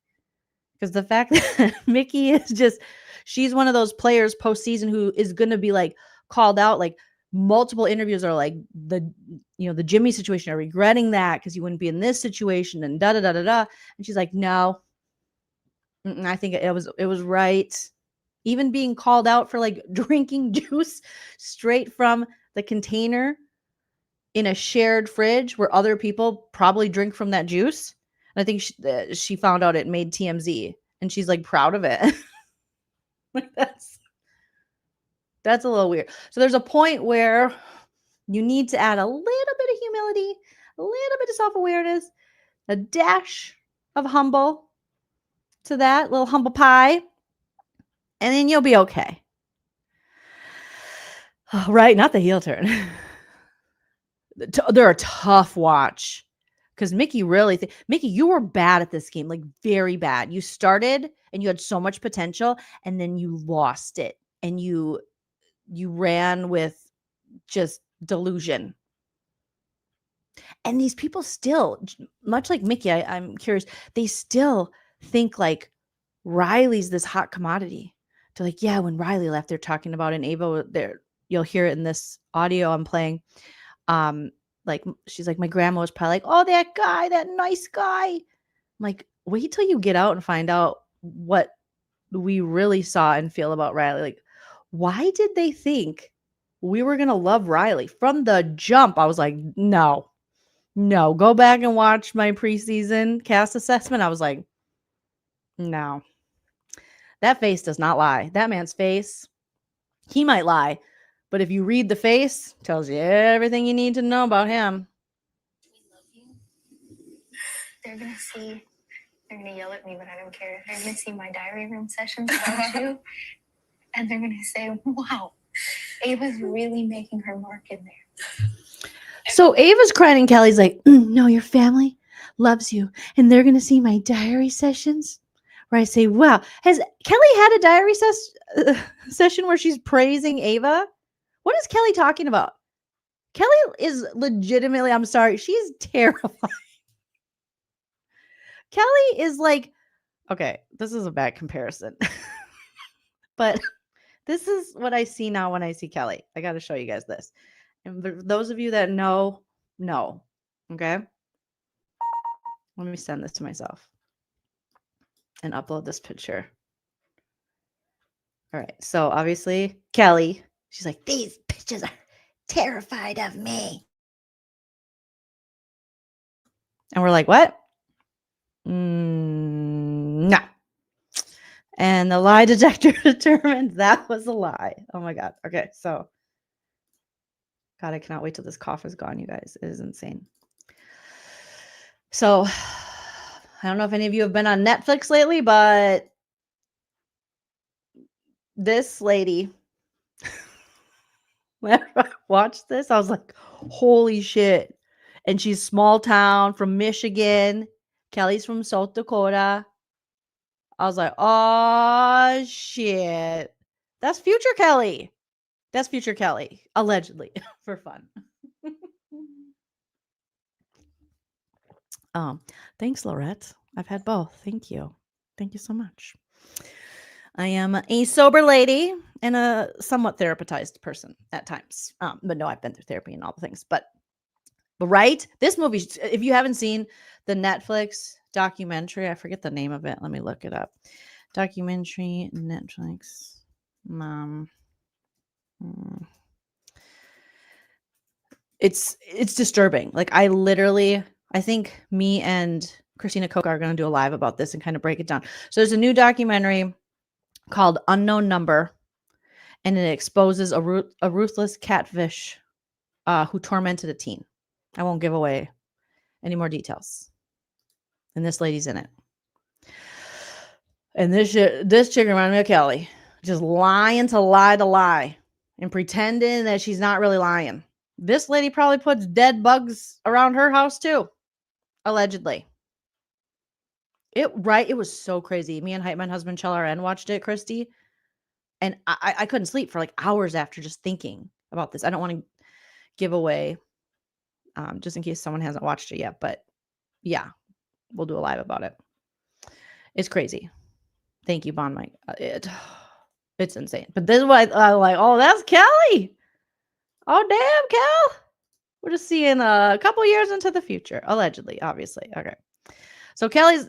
Because the fact that Mickey is just, she's one of those players postseason who is going to be like called out. Like multiple interviews are like the Jimmy situation, are regretting that because you wouldn't be in this situation and da-da-da-da-da. And she's like, no, I think it was right. Even being called out for like drinking juice straight from the container in a shared fridge where other people probably drink from that juice. And I think she found out it made TMZ, and she's like proud of it. Like that's a little weird. So there's a point where you need to add a little bit of humility, a little bit of self-awareness, a dash of humble to that little humble pie, and then you'll be okay. Oh, right, not the heel turn. They're a tough watch because Mickey Mickey, you were bad at this game, like very bad. You started and you had so much potential, and then you lost it, and you ran with just delusion. And these people still, much like Mickey, I'm curious, they still think like Riley's this hot commodity. They're like, yeah, when Riley left, they're talking about an Ava there. You'll hear it in this audio I'm playing. Like she's like, my grandma was probably like, oh, that guy, that nice guy. I'm like, wait till you get out and find out what we really saw and feel about Riley. Like, why did they think we were gonna love Riley from the jump? I was like, no, go back and watch my preseason cast assessment. I was like, no, that face does not lie. That man's face, he might lie, but if you read the face, tells you everything you need to know about him. We love you. They're gonna yell at me, but I don't care. They're gonna see my diary room sessions about you, and they're gonna say, wow, Ava's really making her mark in there. So Ava's crying and Kelly's like, no, your family loves you, and they're gonna see my diary sessions where I say, wow, has Kelly had a diary session where she's praising Ava? What is Kelly talking about? Kelly is legitimately, I'm sorry, she's terrified. Kelly is like, okay, this is a bad comparison, but this is what I see now when I see Kelly. I got to show you guys this. And for those of you that know, okay? Let me send this to myself and upload this picture. All right, so obviously Kelly, she's like, these bitches are terrified of me. And we're like, what? No. And the lie detector determined that was a lie. Oh my God. Okay, so God, I cannot wait till this cough is gone, you guys. It is insane. So I don't know if any of you have been on Netflix lately, but this lady, when I watched this, I was like, holy shit. And she's small town from Michigan. Kelly's from South Dakota. I was like, oh shit. That's future Kelly. That's future Kelly, allegedly, for fun. Thanks, Lorette. I've had both. Thank you. Thank you so much. I am a sober lady and a somewhat therapized person at times. But no, I've been through therapy and all the things. But right, this movie, if you haven't seen the Netflix documentary, I forget the name of it. Let me look it up. Documentary, Netflix, Mom. It's disturbing. Like I think me and Christina Koch are going to do a live about this and kind of break it down. So there's a new documentary called Unknown Number, and it exposes a ruthless catfish who tormented a teen. I won't give away any more details. And this lady's in it. And this chick reminded me of Kelly. Just lying to lie and pretending that she's not really lying. This lady probably puts dead bugs around her house too, allegedly. It was so crazy. Me and my husband Chell watched it, Christy, and I couldn't sleep for like hours after just thinking about this. I don't want to give away, just in case someone hasn't watched it yet, but yeah, we'll do a live about it. It's crazy. Thank you, Bon Mike. It's insane. But this is why I'm like, oh, that's Kelly. Oh, damn, Kel. We're just seeing a couple years into the future, allegedly, obviously. Okay. So Kelly's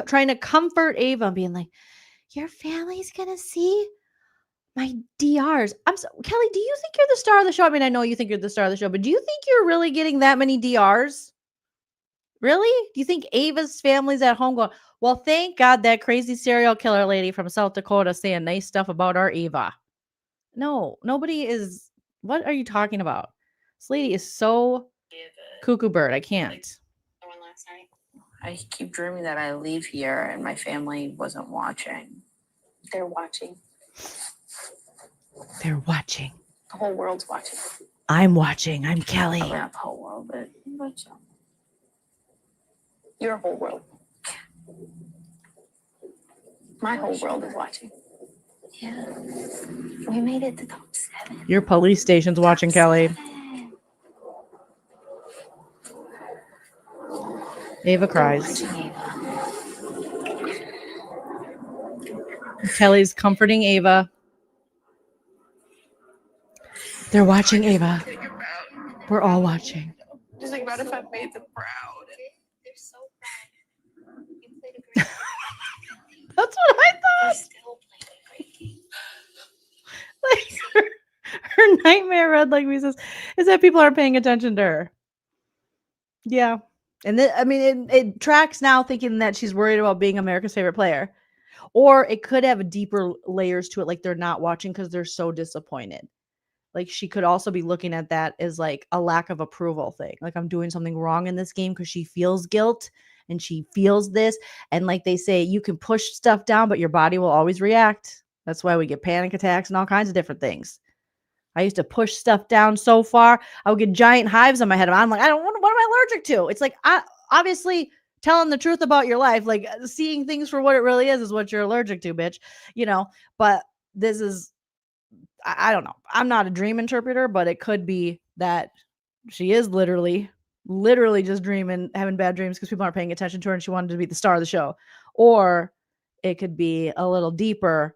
trying to comfort Ava, being like, your family's going to see my DRs. Kelly, do you think you're the star of the show? I mean, I know you think you're the star of the show, but do you think you're really getting that many DRs? Really? Do you think Ava's family's at home going, well, thank God that crazy serial killer lady from South Dakota saying nice stuff about our Ava? No, nobody is. What are you talking about? This lady is so cuckoo bird. I can't. Last night. I keep dreaming that I leave here and my family wasn't watching. They're watching. They're watching. The whole world's watching. I'm watching. I'm Kelly. Probably not the whole world, but your whole world. My whole world is watching. Yeah. We made it to top 7. Your police station's watching, Kelly. Ava cries. Kelly's comforting Ava. They're watching Ava. We're all watching. Just think about if I made them proud. They're so proud. You played a great game. That's what I They're thought. still playing a great game. Like her nightmare read like me says is that people aren't paying attention to her. Yeah. And I mean, it tracks now thinking that she's worried about being America's favorite player. Or it could have deeper layers to it, like they're not watching because they're so disappointed. Like she could also be looking at that as like a lack of approval thing. Like I'm doing something wrong in this game because she feels guilt and she feels this. And like they say, you can push stuff down, but your body will always react. That's why we get panic attacks and all kinds of different things. I used to push stuff down so far, I would get giant hives on my head. I'm like, what am I allergic to? It's like, obviously telling the truth about your life, like seeing things for what it really is what you're allergic to, bitch. You know, but this is, I don't know. I'm not a dream interpreter, but it could be that she is literally just dreaming, having bad dreams because people aren't paying attention to her and she wanted to be the star of the show. Or it could be a little deeper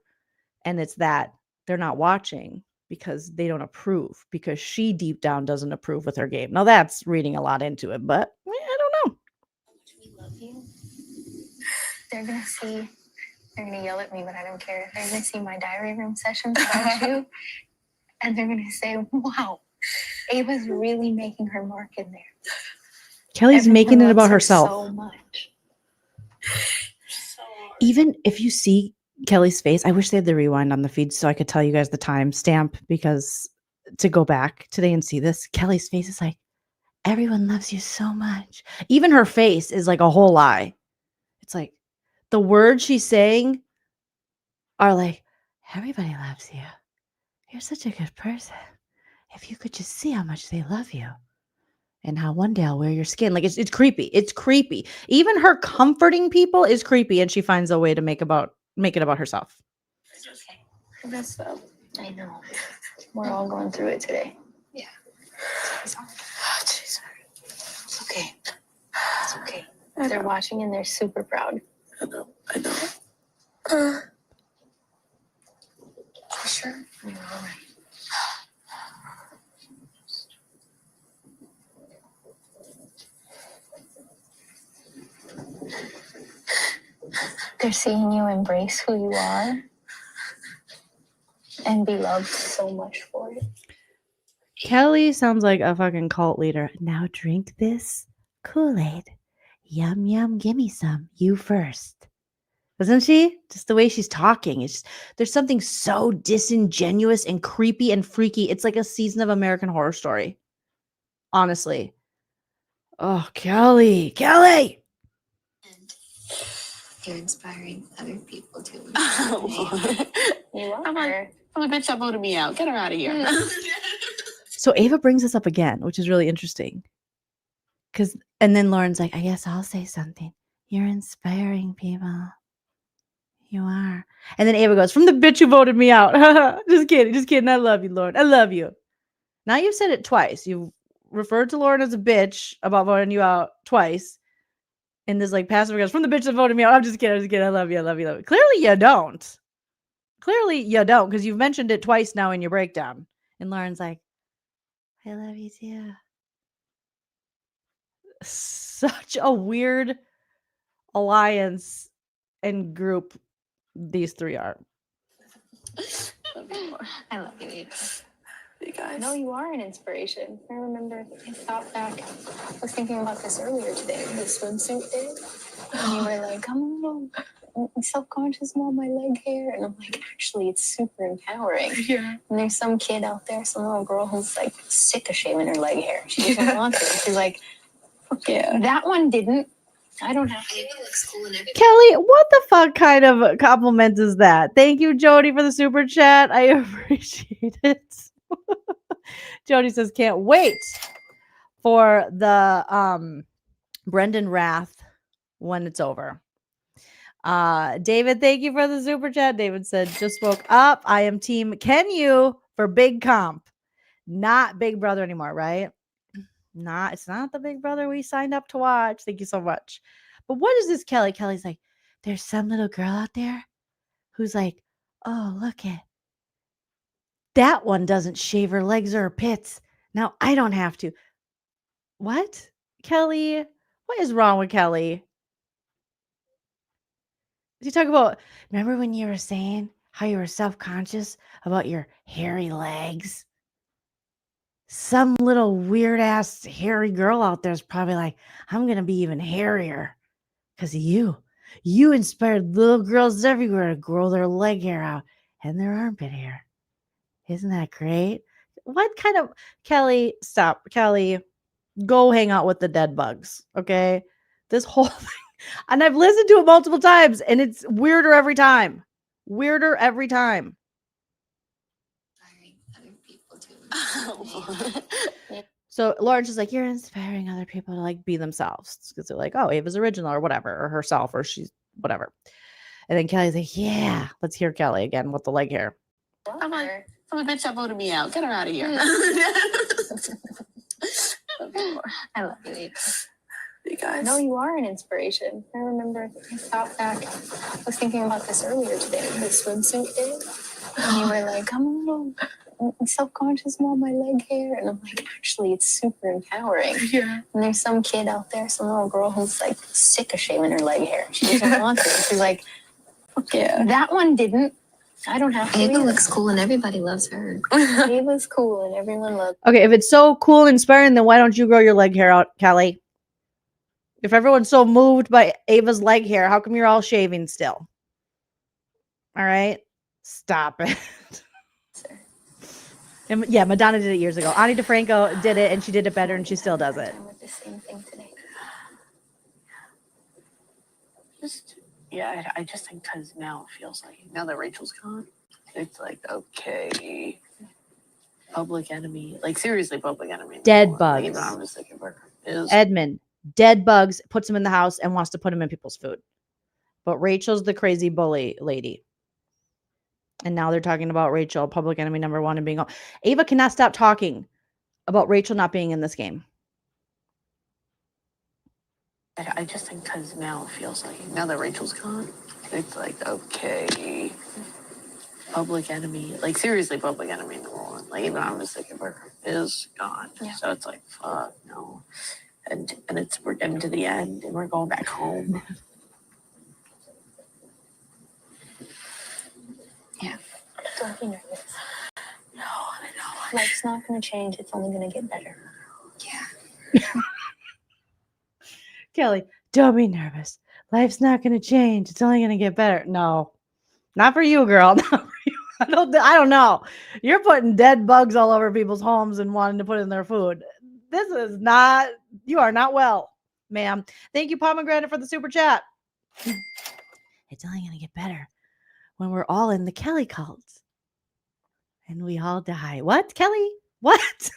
and it's that they're not watching because they don't approve, because she deep down doesn't approve with her game. Now that's reading a lot into it, but I don't know. We love you. They're going to see, they're going to yell at me, but I don't care. They're going to see my diary room sessions about you. And they're going to say, wow, Ava's really making her mark in there. Kelly's Everyone making it loves about her herself. so much. Even if you see Kelly's face, I wish they had the rewind on the feed so I could tell you guys the time stamp, because to go back today and see this, Kelly's face is like, everyone loves you so much. Even her face is like a whole lie. It's like the words she's saying are like, everybody loves you. You're such a good person. If you could just see how much they love you and how one day I'll wear your skin. Like it's creepy. It's creepy. Even her comforting people is creepy, and she finds a way to make it about herself. It's okay. I messed up. I know. We're all going through it today. Yeah. It's okay. It's okay. They're watching and they're super proud. I know. For sure. You're all right. They're seeing you embrace who you are and be loved so much for it. Kelly sounds like a fucking cult leader. Now drink this Kool-Aid. Yum, yum, gimme some. You first. Doesn't she? Just the way she's talking. There's something so disingenuous and creepy and freaky. It's like a season of American Horror Story. Honestly. Oh, Kelly. You're inspiring other people too. You are. I'm a bitch that voted me out. Get her out of here. So Ava brings this up again, which is really interesting. And then Lauren's like, I guess I'll say something. You're inspiring people. You are. And then Ava goes, from the bitch who voted me out. Just kidding. I love you, Lauren. I love you. Now you've said it twice. You've referred to Lauren as a bitch about voting you out twice. And this like passive goes, from the bitch that voted me out. I'm just kidding. I love you. Clearly you don't. Because you've mentioned it twice now in your breakdown. And Lauren's like, I love you too. Such a weird alliance and group these three are. I love you. You guys. No, you are an inspiration. I remember I thought back, I was thinking about this earlier today, the swimsuit day. And you were like, I'm a little self-conscious about my leg hair. And I'm like, actually, it's super empowering. Yeah. And there's some kid out there, some little girl who's like sick of shaving her leg hair. She doesn't want to. She's like, Yeah. that one didn't. I don't have to. Kelly, what the fuck kind of compliment is that? Thank you, Jody, for the super chat. I appreciate it. Jody says, can't wait for the Brendan Wrath when it's over. David, thank you for the super chat. David said, just woke up. I am team Can You for Big Comp. Not Big Brother anymore, right? It's not the Big Brother we signed up to watch. Thank you so much. But what is this, Kelly? Kelly's like, there's some little girl out there who's like, oh, look at that one doesn't shave her legs or her pits. Now I don't have to. What? Kelly? What is wrong with Kelly? You talk about, remember when you were saying how you were self-conscious about your hairy legs? Some little weird ass hairy girl out there is probably like, I'm going to be even hairier because of you. You inspired little girls everywhere to grow their leg hair out and their armpit hair. Isn't that great? What kind of, Kelly, stop. Kelly, go hang out with the dead bugs. Okay. This whole thing. And I've listened to it multiple times and it's weirder every time. Weirder every time. So Lawrence is like, you're inspiring other people to like be themselves because they're like, oh, Ava's original or whatever, or herself, or she's whatever. And then Kelly's like, yeah, let's hear Kelly again with the leg hair. I'm like, some bitch that voted me out. Get her out of here. I love you. You guys. No, you are an inspiration. I remember I thought back, I was thinking about this earlier today, the swimsuit day. And you were like, I'm a little self-conscious about my leg hair. And I'm like, actually, it's super empowering. Yeah. And there's some kid out there, some little girl who's like sick of shaving her leg hair. She doesn't want to. She's like, Yeah. that one didn't. I don't have to. Ava looks cool and everybody loves her. Ava's cool and everyone loves her. Okay, if it's so cool and inspiring, then why don't you grow your leg hair out, Kelly? If everyone's so moved by Ava's leg hair, how come you're all shaving still? All right? Stop it. And yeah, Madonna did it years ago. Ani DeFranco did it, and she did it better, and she still does it. The same thing today. I just think because now it feels like, now that Rachel's gone, it's like, okay, Public Enemy, like seriously, Public Enemy. Dead Like, bugs. even I'm just thinking, is Edmund, dead bugs, puts him in the house and wants to put him in people's food. But Rachel's the crazy bully lady. And now they're talking about Rachel, Public Enemy number 1, and being. Ava cannot stop talking about Rachel not being in this game. I just think because now it feels like, now that Rachel's gone, it's like, okay, Public Enemy, like seriously, Public Enemy number 1. Like even I'm just thinking, is gone. Yeah. So it's like, fuck no. And we're getting to the end and we're going back home. Yeah. Don't be nervous. No, I know. Life's not going to change. It's only going to get better. Yeah. Kelly, don't be nervous. Life's not going to change. It's only going to get better. No, not for you, girl. Not for you. I don't know. You're putting dead bugs all over people's homes and wanting to put in their food. This is not, you are not well, ma'am. Thank you, Pomegranate, for the super chat. It's only going to get better when we're all in the Kelly cult and we all die. What, Kelly? What?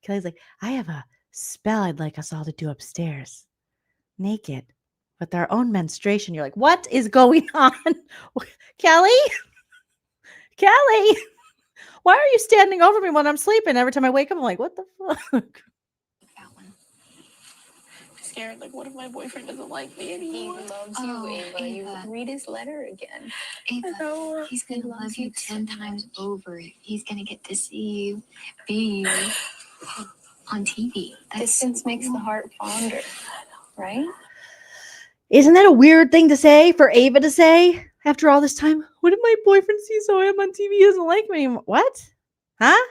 Kelly's like, I have a spell I'd like us all to do upstairs. Naked with our own menstruation. You're like, what is going on? Kelly? Kelly? Why are you standing over me when I'm sleeping? Every time I wake up, I'm like, what the fuck? That one. I'm scared. Like, what if my boyfriend doesn't like me He anymore? loves Oh, you, Ava. You Ava. read his letter again. Ava, he's going to love you 10 times over. He's going to get to see you be on TV. Distance makes the heart fonder, right? Isn't that a weird thing to say for Ava to say after all this time? What did my boyfriend see so I'm on TV? He doesn't like me anymore. What? Huh?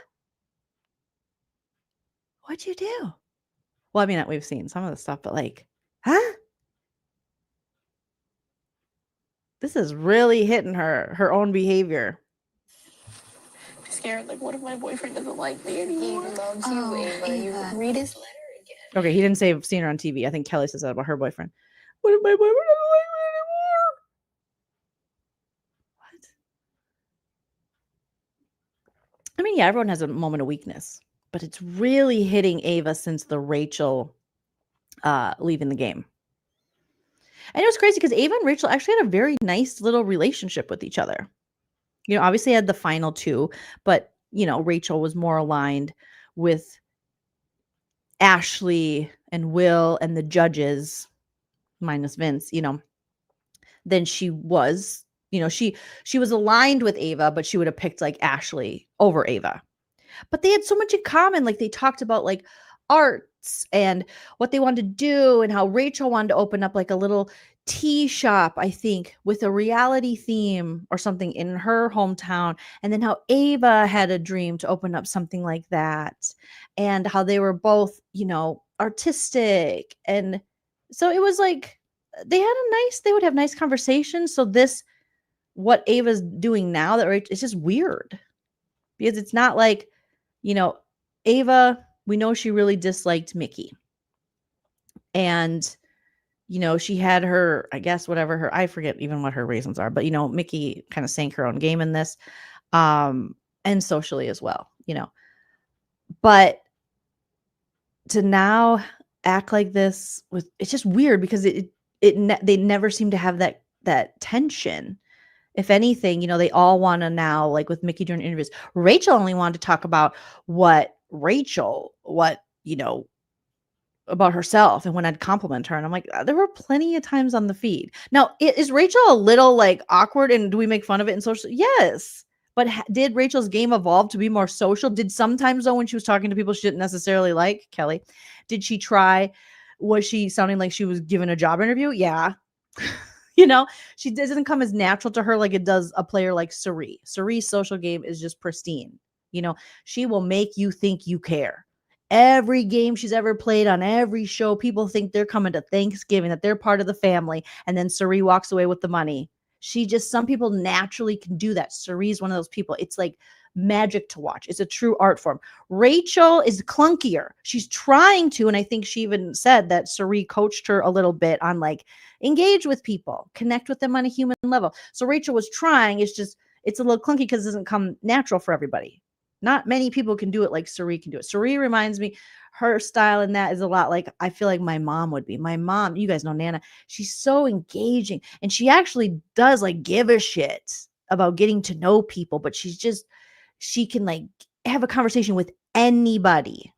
What'd you do? Well, I mean, we've seen some of the stuff, but like, huh? This is really hitting her own behavior. I'm scared. Like, what if my boyfriend doesn't like me anymore? He loves you, Ava. You read his letter again. Okay, he didn't say I've seen her on TV. I think Kelly says that about her boyfriend. What if my boyfriend doesn't like me anymore? What? I mean, yeah, everyone has a moment of weakness, but it's really hitting Ava since the Rachel leaving the game. And it was crazy because Ava and Rachel actually had a very nice little relationship with each other. You know, obviously had the final two, but, you know, Rachel was more aligned with Ashley and Will and the judges, minus Vince, you know, than she was. You know, she was aligned with Ava, but she would have picked like Ashley over Ava. But they had so much in common. Like they talked about like arts and what they wanted to do and how Rachel wanted to open up like a little tea shop, I think, with a reality theme or something in her hometown. And then how Ava had a dream to open up something like that. And how they were both, you know, artistic. And so it was like they would have nice conversations. So what Ava's doing now that it's just weird because it's not like, you know, Ava, we know she really disliked Mickey. And, you know, she had her, I guess, whatever I forget even what her reasons are, but, you know, Mickey kind of sank her own game in this, and socially as well, you know. But to now act like this it's just weird because they never seem to have that tension. If anything, you know, they all want to now, like with Mickey during interviews, Rachel only wanted to talk about you know, about herself and when I'd compliment her. And I'm like, there were plenty of times on the feed. Now, is Rachel a little like awkward and do we make fun of it in social? Yes. But did Rachel's game evolve to be more social? Did sometimes though, when she was talking to people she didn't necessarily like, Kelly, did she try? Was she sounding like she was given a job interview? Yeah. You know, she doesn't come as natural to her like it does a player like Suri. Suri's social game is just pristine. You know, she will make you think you care. Every game she's ever played on every show, people think they're coming to Thanksgiving, that they're part of the family. And then Suri walks away with the money. Some people naturally can do that. Suri's one of those people. It's like magic to watch. It's a true art form. Rachel is clunkier. She's trying to, and I think she even said that Suri coached her a little bit on like engage with people, connect with them on a human level. So Rachel was trying. It's a little clunky because it doesn't come natural for everybody. Not many people can do it like Suri can do it. Suri reminds me, her style in that is a lot like I feel like my mom would be. My mom, you guys know Nana, she's so engaging and she actually does like give a shit about getting to know people, but she can like have a conversation with anybody.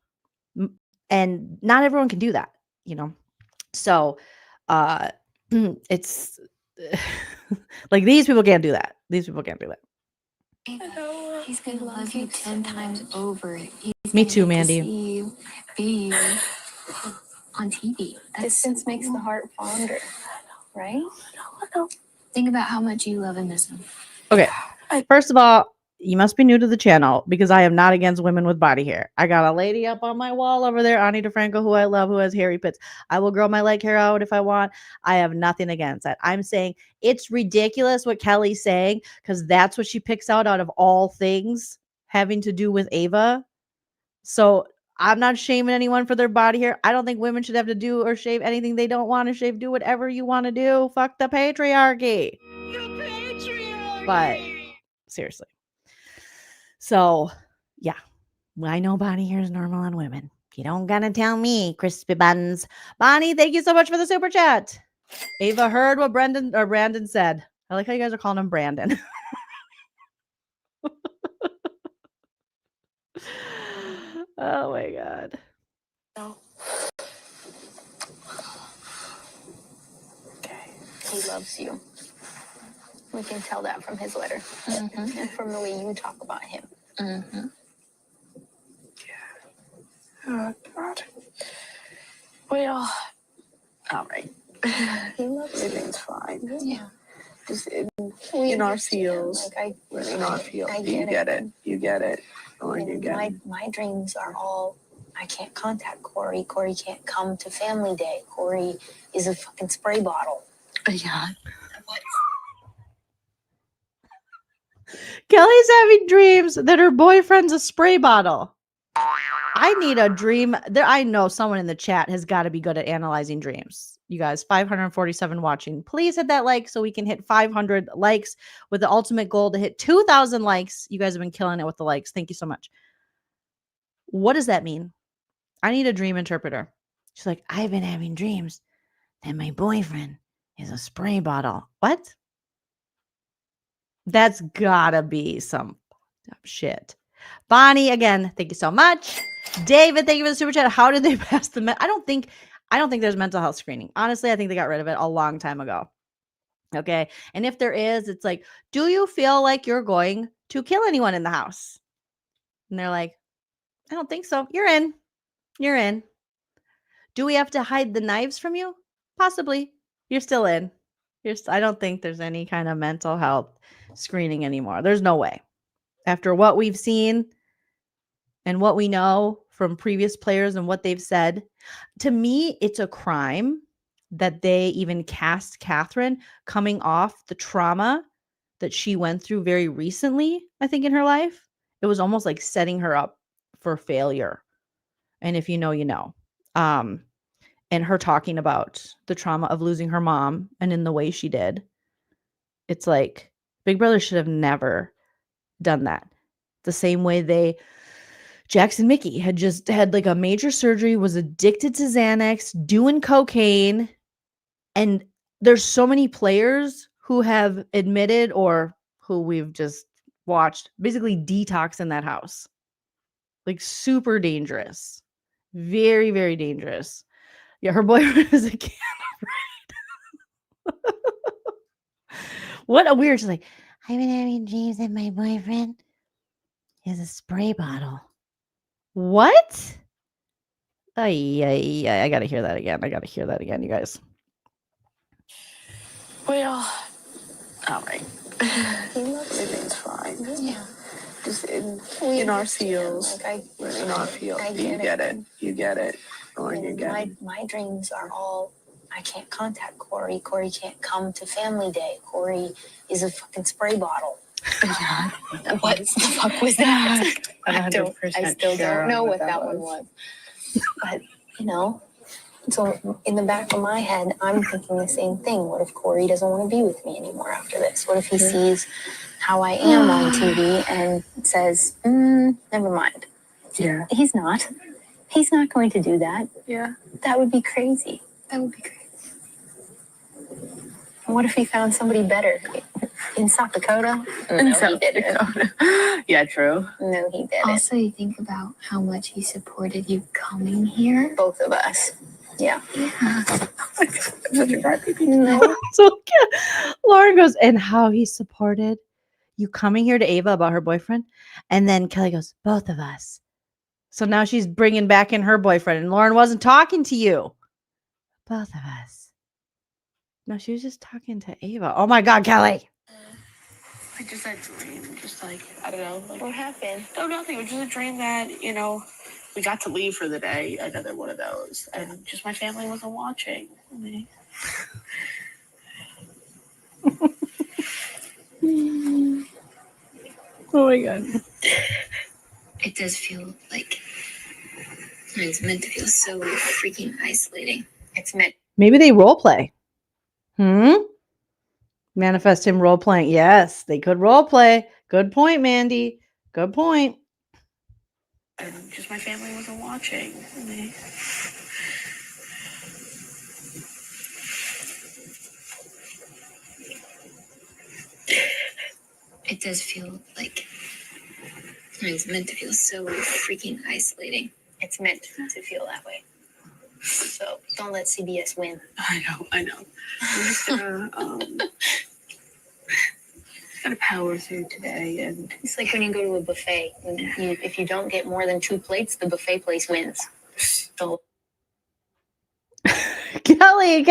And not everyone can do that, you know? So it's like these people can't do that. These people can't do that. Ava, he's gonna love you 10 times over. He's Me gonna too, get to Mandy. see you be on TV. Distance makes the heart fonder, right? Think about how much you love and miss him. Okay. First of all, you must be new to the channel because I am not against women with body hair. I got a lady up on my wall over there, Ani DeFranco, who I love, who has hairy pits. I will grow my leg hair out if I want. I have nothing against that. I'm saying it's ridiculous what Kelly's saying because that's what she picks out of all things having to do with Ava. So I'm not shaming anyone for their body hair. I don't think women should have to do or shave anything they don't want to shave. Do whatever you want to do. Fuck the patriarchy. But seriously. So, yeah, I know body hair is normal on women. You don't gotta tell me, crispy buns. Bonnie, thank you so much for the super chat. Ava heard what Brandon said. I like how you guys are calling him Brandon. Oh my God. No. Okay. He loves you. We can tell that from his letter and from the way you talk about him. Yeah. Oh, God. Well, all right. He loves me. Everything's fine. Yeah. Just in our fields. Like We're in our field. I You get it. You get it. Lauren, you get it. my dreams are all, I can't contact Corey. Corey can't come to family day. Corey is a fucking spray bottle. Yeah. What? Kelly's having dreams that her boyfriend's a spray bottle. I need a dream. There, I know someone in the chat has got to be good at analyzing dreams. You guys, 547 watching. Please hit that like so we can hit 500 likes with the ultimate goal to hit 2,000 likes. You guys have been killing it with the likes. Thank you so much. What does that mean? I need a dream interpreter. She's like, I've been having dreams that my boyfriend is a spray bottle. What? That's gotta be some shit. Bonnie, again, thank you so much. David, thank you for the super chat. How did they pass the I don't think there's mental health screening. Honestly, I think they got rid of it a long time ago. Okay. And if there is, it's like, do you feel like you're going to kill anyone in the house? And they're like, I don't think so. You're in. You're in. Do we have to hide the knives from you? Possibly. You're still in. I don't think there's any kind of mental health screening anymore. There's no way. After what we've seen and what we know from previous players and what they've said, to me, it's a crime that they even cast Catherine coming off the trauma that she went through very recently, I think, in her life. It was almost like setting her up for failure. And if you know, you know. And her talking about the trauma of losing her mom and in the way she did. It's like Big Brother should have never done that. The same way Jackson Mickey had just had like a major surgery, was addicted to Xanax, doing cocaine. And there's so many players who have admitted or who we've just watched basically detox in that house. Like super dangerous. Very, very dangerous. Yeah, her boyfriend is a can of raid. What a weird, she's like, I've been having dreams that my boyfriend is a spray bottle. What? I gotta hear that again. You guys. Well, all right. He loves me. Everything's fine. Yeah. Just in our fields. Like We're in our field. I You get it. You get it. Lauren, you get it. my dreams are all, I can't contact Corey. Corey can't come to family day. Corey is a fucking spray bottle. Yeah. What the fuck was that? I still sure don't know what what that that one was. But, you know, so in the back of my head, I'm thinking the same thing. What if Corey doesn't want to be with me anymore after this? What if he sees how I am on TV and says, never mind. Yeah. He's not going to do that. Yeah. That would be crazy. That would be great. What if he found somebody better in South Dakota? In No, South he didn't. Dakota. Yeah, true. No, he didn't. Also, you think about how much he supported you coming here. Both of us. Yeah. Yeah. I'm such a crybaby. No. So Lauren goes, and how he supported you coming here to Ava about her boyfriend. And then Kelly goes, both of us. So now she's bringing back in her boyfriend. And Lauren wasn't talking to you. Both of us. No, she was just talking to Ava. Oh my God, Kelly. I just had a dream. Just like, I don't know. Like, What happened? no, nothing. It was just a dream that, we got to leave for the day. Another one of those. And just my family wasn't watching. Oh my God. It does feel like it's meant to feel so freaking isolating. It's meant. Maybe they role play. Manifest him role playing. Yes, they could role play. Good point, Mandy. Good point. And just my family wasn't watching. It does feel like it's meant to feel so freaking isolating. It's meant to feel that way. So don't let CBS win. I know. I'm just gonna power through today, and It's like when you go to a buffet. If you don't get more than 2 plates, the buffet place wins. So Kelly.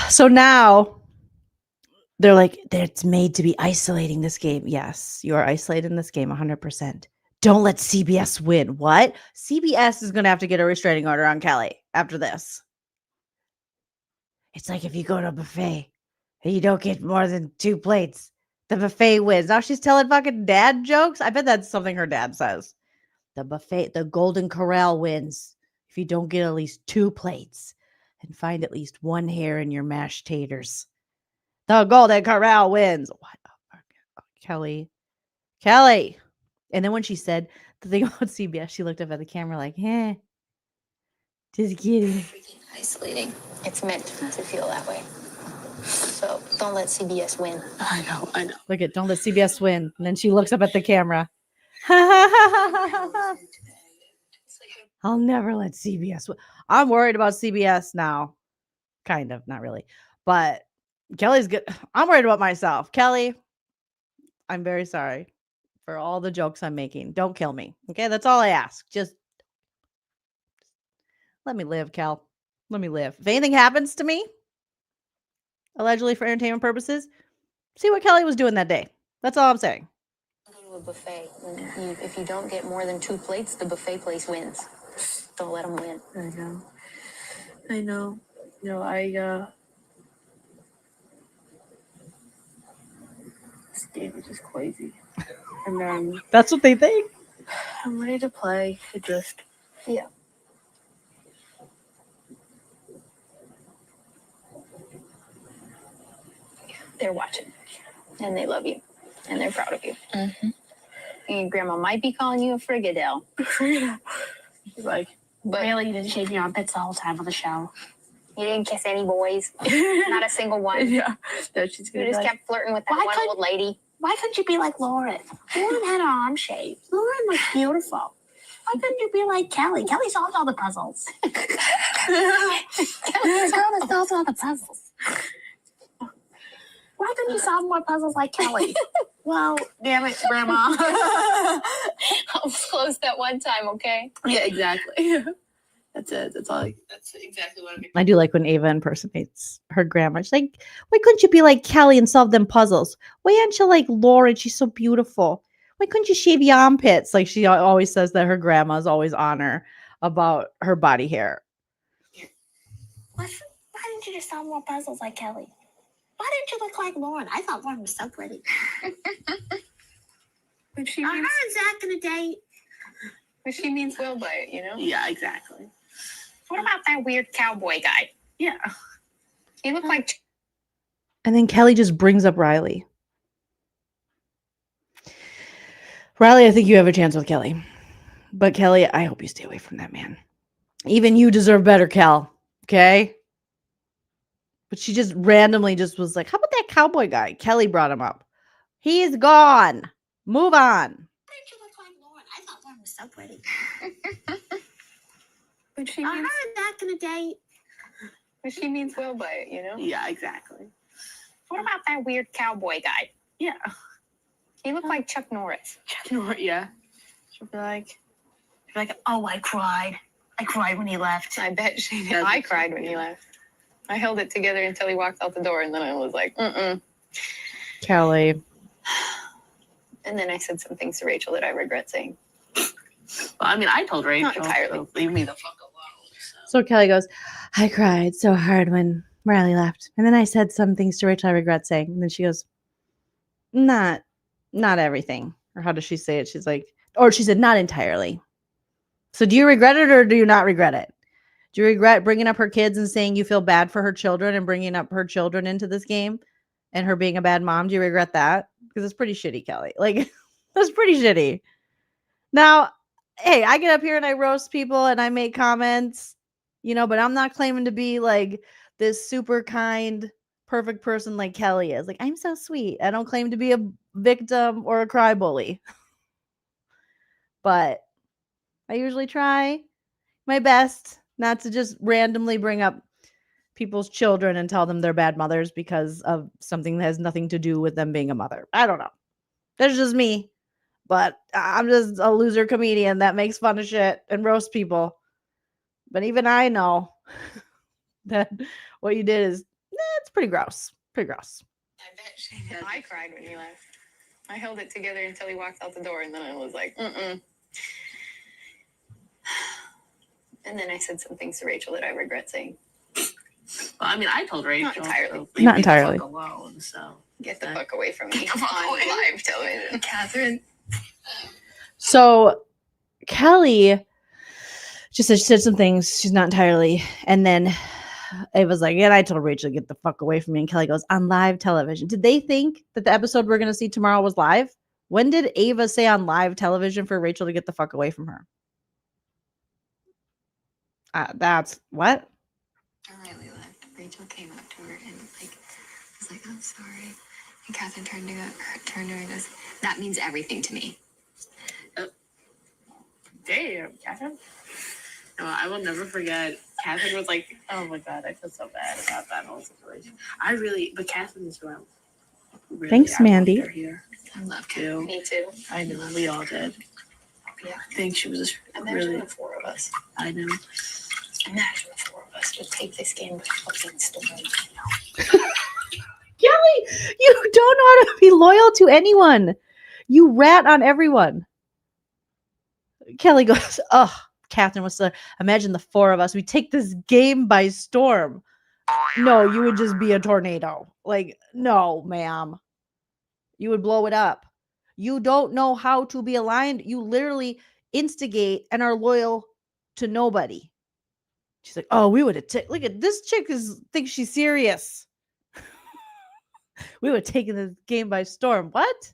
So now they're like, it's made to be isolating this game. Yes, you are isolating this game 100%. Don't let CBS win. What? CBS is going to have to get a restraining order on Kelly after this. It's like if you go to a buffet and you don't get more than 2 plates, the buffet wins. Now she's telling fucking dad jokes. I bet that's something her dad says. The buffet, the Golden Corral wins if you don't get at least 2 plates and find at least 1 hair in your mashed taters. The Golden Corral wins. What the fuck? Oh, Kelly. And then when she said the thing about CBS, she looked up at the camera like, just kidding. Freaking isolating. It's meant to feel that way. So don't let CBS win. I know. Look at, don't let CBS win. And then she looks up at the camera. I'll never let CBS win. I'm worried about CBS now. Kind of, not really. But Kelly's good. I'm worried about myself. Kelly, I'm very sorry for all the jokes I'm making. Don't kill me. Okay, that's all I ask. Just let me live, Kel. Let me live. If anything happens to me, allegedly for entertainment purposes, see what Kelly was doing that day. That's all I'm saying. Go to a buffet. If you don't get more than 2 plates, the buffet place wins. Don't let them win. I know. You know, this game is just crazy. And that's what they think. I'm ready to play. Yeah. They're watching, and they love you, and they're proud of you. Mm-hmm. And your grandma might be calling you a frigidelle. She's like, but really, you didn't shave your armpits the whole time on the show. You didn't kiss any boys, not a single one. Yeah, no, she's You gonna just kept flirting with that one old lady. Why couldn't you be like Lauren? Lauren had her arm shaved. Lauren was beautiful. Why couldn't you be like Kelly? Kelly solved all the puzzles. Kelly solved all the puzzles. Why couldn't you solve more puzzles like Kelly? Well, damn it, Grandma. I was close that one time, okay? Yeah, exactly. That's it. That's exactly what I mean. I do like when Ava impersonates her grandma. She's like, why couldn't you be like Kelly and solve them puzzles? Why aren't you like Lauren? She's so beautiful. Why couldn't you shave your armpits? Like she always says that her grandma's always on her about her body hair. Why didn't you just solve more puzzles like Kelly? Why didn't you look like Lauren? I thought Lauren was so pretty. But she Are means, her and Zach gonna date? but she means well by it, you know? Yeah, exactly. What about that weird cowboy guy? Yeah. He looked like... And then Kelly just brings up Riley. Riley, I think you have a chance with Kelly. But Kelly, I hope you stay away from that man. Even you deserve better, Kel. Okay? But she just randomly just was like, how about that cowboy guy? Kelly brought him up. He's gone. Move on. Why didn't you look like Lauren? I thought Lauren was so pretty. But she Are her means, and Zach gonna date? but she means well by it, you know? Yeah, exactly. What about that weird cowboy guy? Yeah. He looked like Chuck Norris. Yeah. She'll be like, oh, I cried. I cried when he left. I bet she did. I cried when he left. I held it together until he walked out the door, and then I was like, Kelly. And then I said some things to Rachel that I regret saying. Well, I mean, I told Rachel. Not entirely. So leave me the fuck alone. So Kelly goes, I cried so hard when Riley left. And then I said some things to Rachel I regret saying. And then she goes, not everything. Or how does she say it? She's like, or she said, not entirely. So do you regret it or do you not regret it? Do you regret bringing up her kids and saying you feel bad for her children and bringing up her children into this game and her being a bad mom? Do you regret that? Because it's pretty shitty, Kelly. Like, that's pretty shitty. Now, hey, I get up here and I roast people and I make comments, you know, but I'm not claiming to be like this super kind, perfect person like Kelly is. Like, I'm so sweet. I don't claim to be a victim or a cry bully. But I usually try my best not to just randomly bring up people's children and tell them they're bad mothers because of something that has nothing to do with them being a mother. I don't know. That's just me. But I'm just a loser comedian that makes fun of shit and roast people. But even I know that what you did is it's pretty gross. Pretty gross. I bet she did. I cried when he left. I held it together until he walked out the door, and then I was like, mm-mm. And then I said some things to Rachel that I regret saying. Well, I mean, I told Rachel. Not entirely. So leave Not me entirely. The fuck alone, so. Get the fuck away from me Get the fuck on away. live television. Catherine. So Kelly just said some things. She's not entirely. And then Ava's like, yeah, I told Rachel to get the fuck away from me. And Kelly goes, on live television. Did they think that the episode we're going to see tomorrow was live? When did Ava say on live television for Rachel to get the fuck away from her? That's what? Riley left. Rachel came up to her and was like, I'm sorry. And Catherine turned to her and goes, that means everything to me. Damn, Catherine. No, I will never forget. Catherine was like, oh my God, I feel so bad about that whole situation. But Catherine is who really, Thanks, Mandy. Here. I love Too. Me too. I know, we all did. Yeah. I think she was Imagine really. the four of us. I know. Imagine the four of us would take this game by fucking storm. Kelly, you don't know how to be loyal to anyone. You rat on everyone. Kelly goes, oh, Catherine wants to imagine the four of us. We take this game by storm. No, you would just be a tornado. Like, no, ma'am. You would blow it up. You don't know how to be aligned. You literally instigate and are loyal to nobody. She's like, oh, we would have look at this chick thinks she's serious. We would have taken this game by storm. What?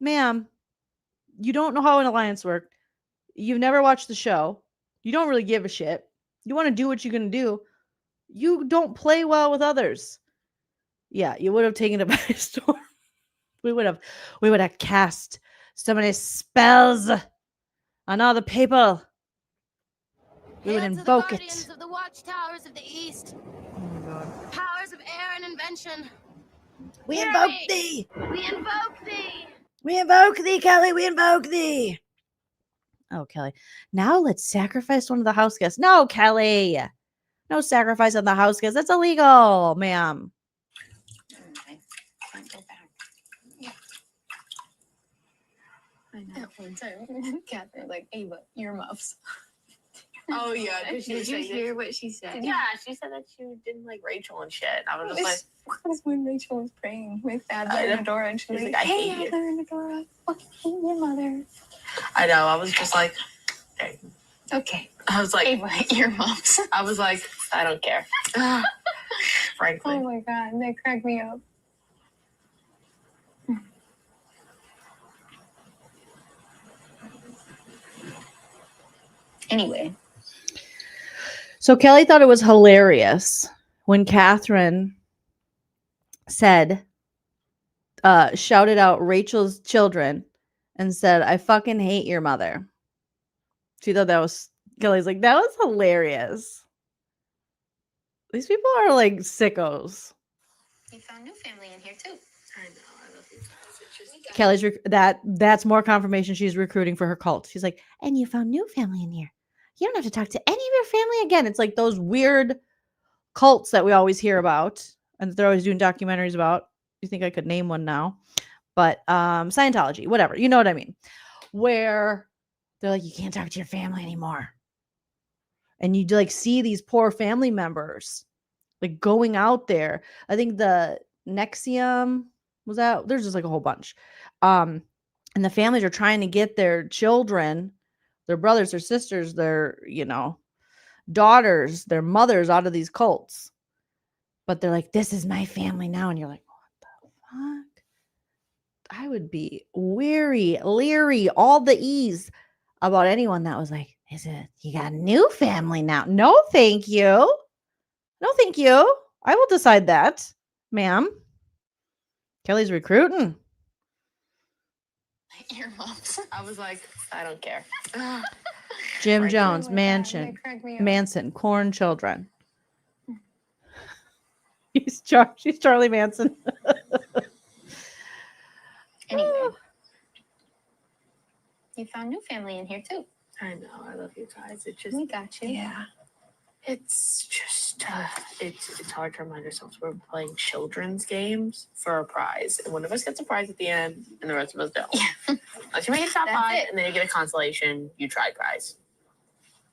Ma'am, you don't know how an alliance works. You've never watched the show. You don't really give a shit. You want to do what you're going to do. You don't play well with others. Yeah, you would have taken it by storm. We would have cast so many spells on all the people. We would invoke it. Guardians of the watchtowers of the east. Oh my God. Powers of air and invention. We Hear invoke me. thee. We invoke thee. We invoke thee, Kelly. We invoke thee. Oh, Kelly. Now let's sacrifice one of the house guests. No, Kelly. No sacrifice on the house guests. That's illegal, ma'am. Okay. Can't go back. Yeah. I know. At one time, Catherine was like, Ava, earmuffs. Oh, yeah. Did you hear what she said? Yeah, she said that she didn't like Rachel and shit. I was just like, It was when Rachel was praying with Adler and Adora, and she was like, I hey, hate you. Adler and Adora, fucking hate your mother. I know. I was just like, hey. Okay. I was like, Ava, earmuffs. I was like, I don't care. Frankly. Oh my God, that cracked me up. Anyway. So Kelly thought it was hilarious when Catherine said, shouted out Rachel's children and said, I fucking hate your mother. She thought that was, Kelly's like, that was hilarious. These people are like sickos. You found new family in here too. I know. I love you guys. It's just Kelly's that's more confirmation she's recruiting for her cult. She's like, and you found new family in here. You don't have to talk to any of your family again. It's like those weird cults that we always hear about and they're always doing documentaries about. You think I could name one now? But Scientology, whatever. You know what I mean? Where they're like, you can't talk to your family anymore. And you like see these poor family members like going out there. I think the Nexium was out. There's just like a whole bunch. And the families are trying to get their children, their brothers, their sisters, their, daughters, their mothers out of these cults. But they're like, this is my family now. And you're like, what the fuck? I would be leery, all the E's about anyone that was like, you got a new family now? No, thank you. No, thank you. I will decide that, ma'am. Kelly's recruiting. Earmuffs. I was like, I don't care. Jim Right. Jones, Oh my God, Mansion, that cracked me up. Manson, Corn Children. She's Charlie Manson. Anyway. You found new family in here too. I know. I love you guys. It's just, We got you. yeah. It's just it's hard to remind ourselves we're playing children's games for a prize, and one of us gets a prize at the end, and the rest of us don't. Unless you make it top That's 5, it. and then you get a consolation. You tried prize.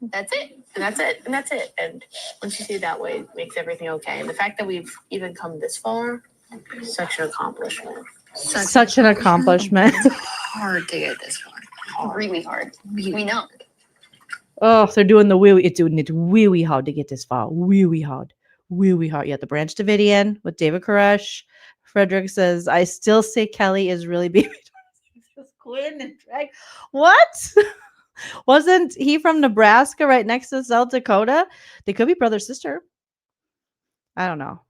That's it. And that's it. And that's it. And once you see it that way, it makes everything okay. And the fact that we've even come this far, such an accomplishment. Such an accomplishment. It's hard to get this far. Really hard. We know. Oh, they're doing the wee. It's doing it wee hard to get this far. Wee hard. Wee hard. Yeah, the Branch Davidian with David Koresh. Frederick says, I still say Kelly is really baby Quinn and drag. What? Wasn't he from Nebraska right next to South Dakota? They could be brother sister. I don't know.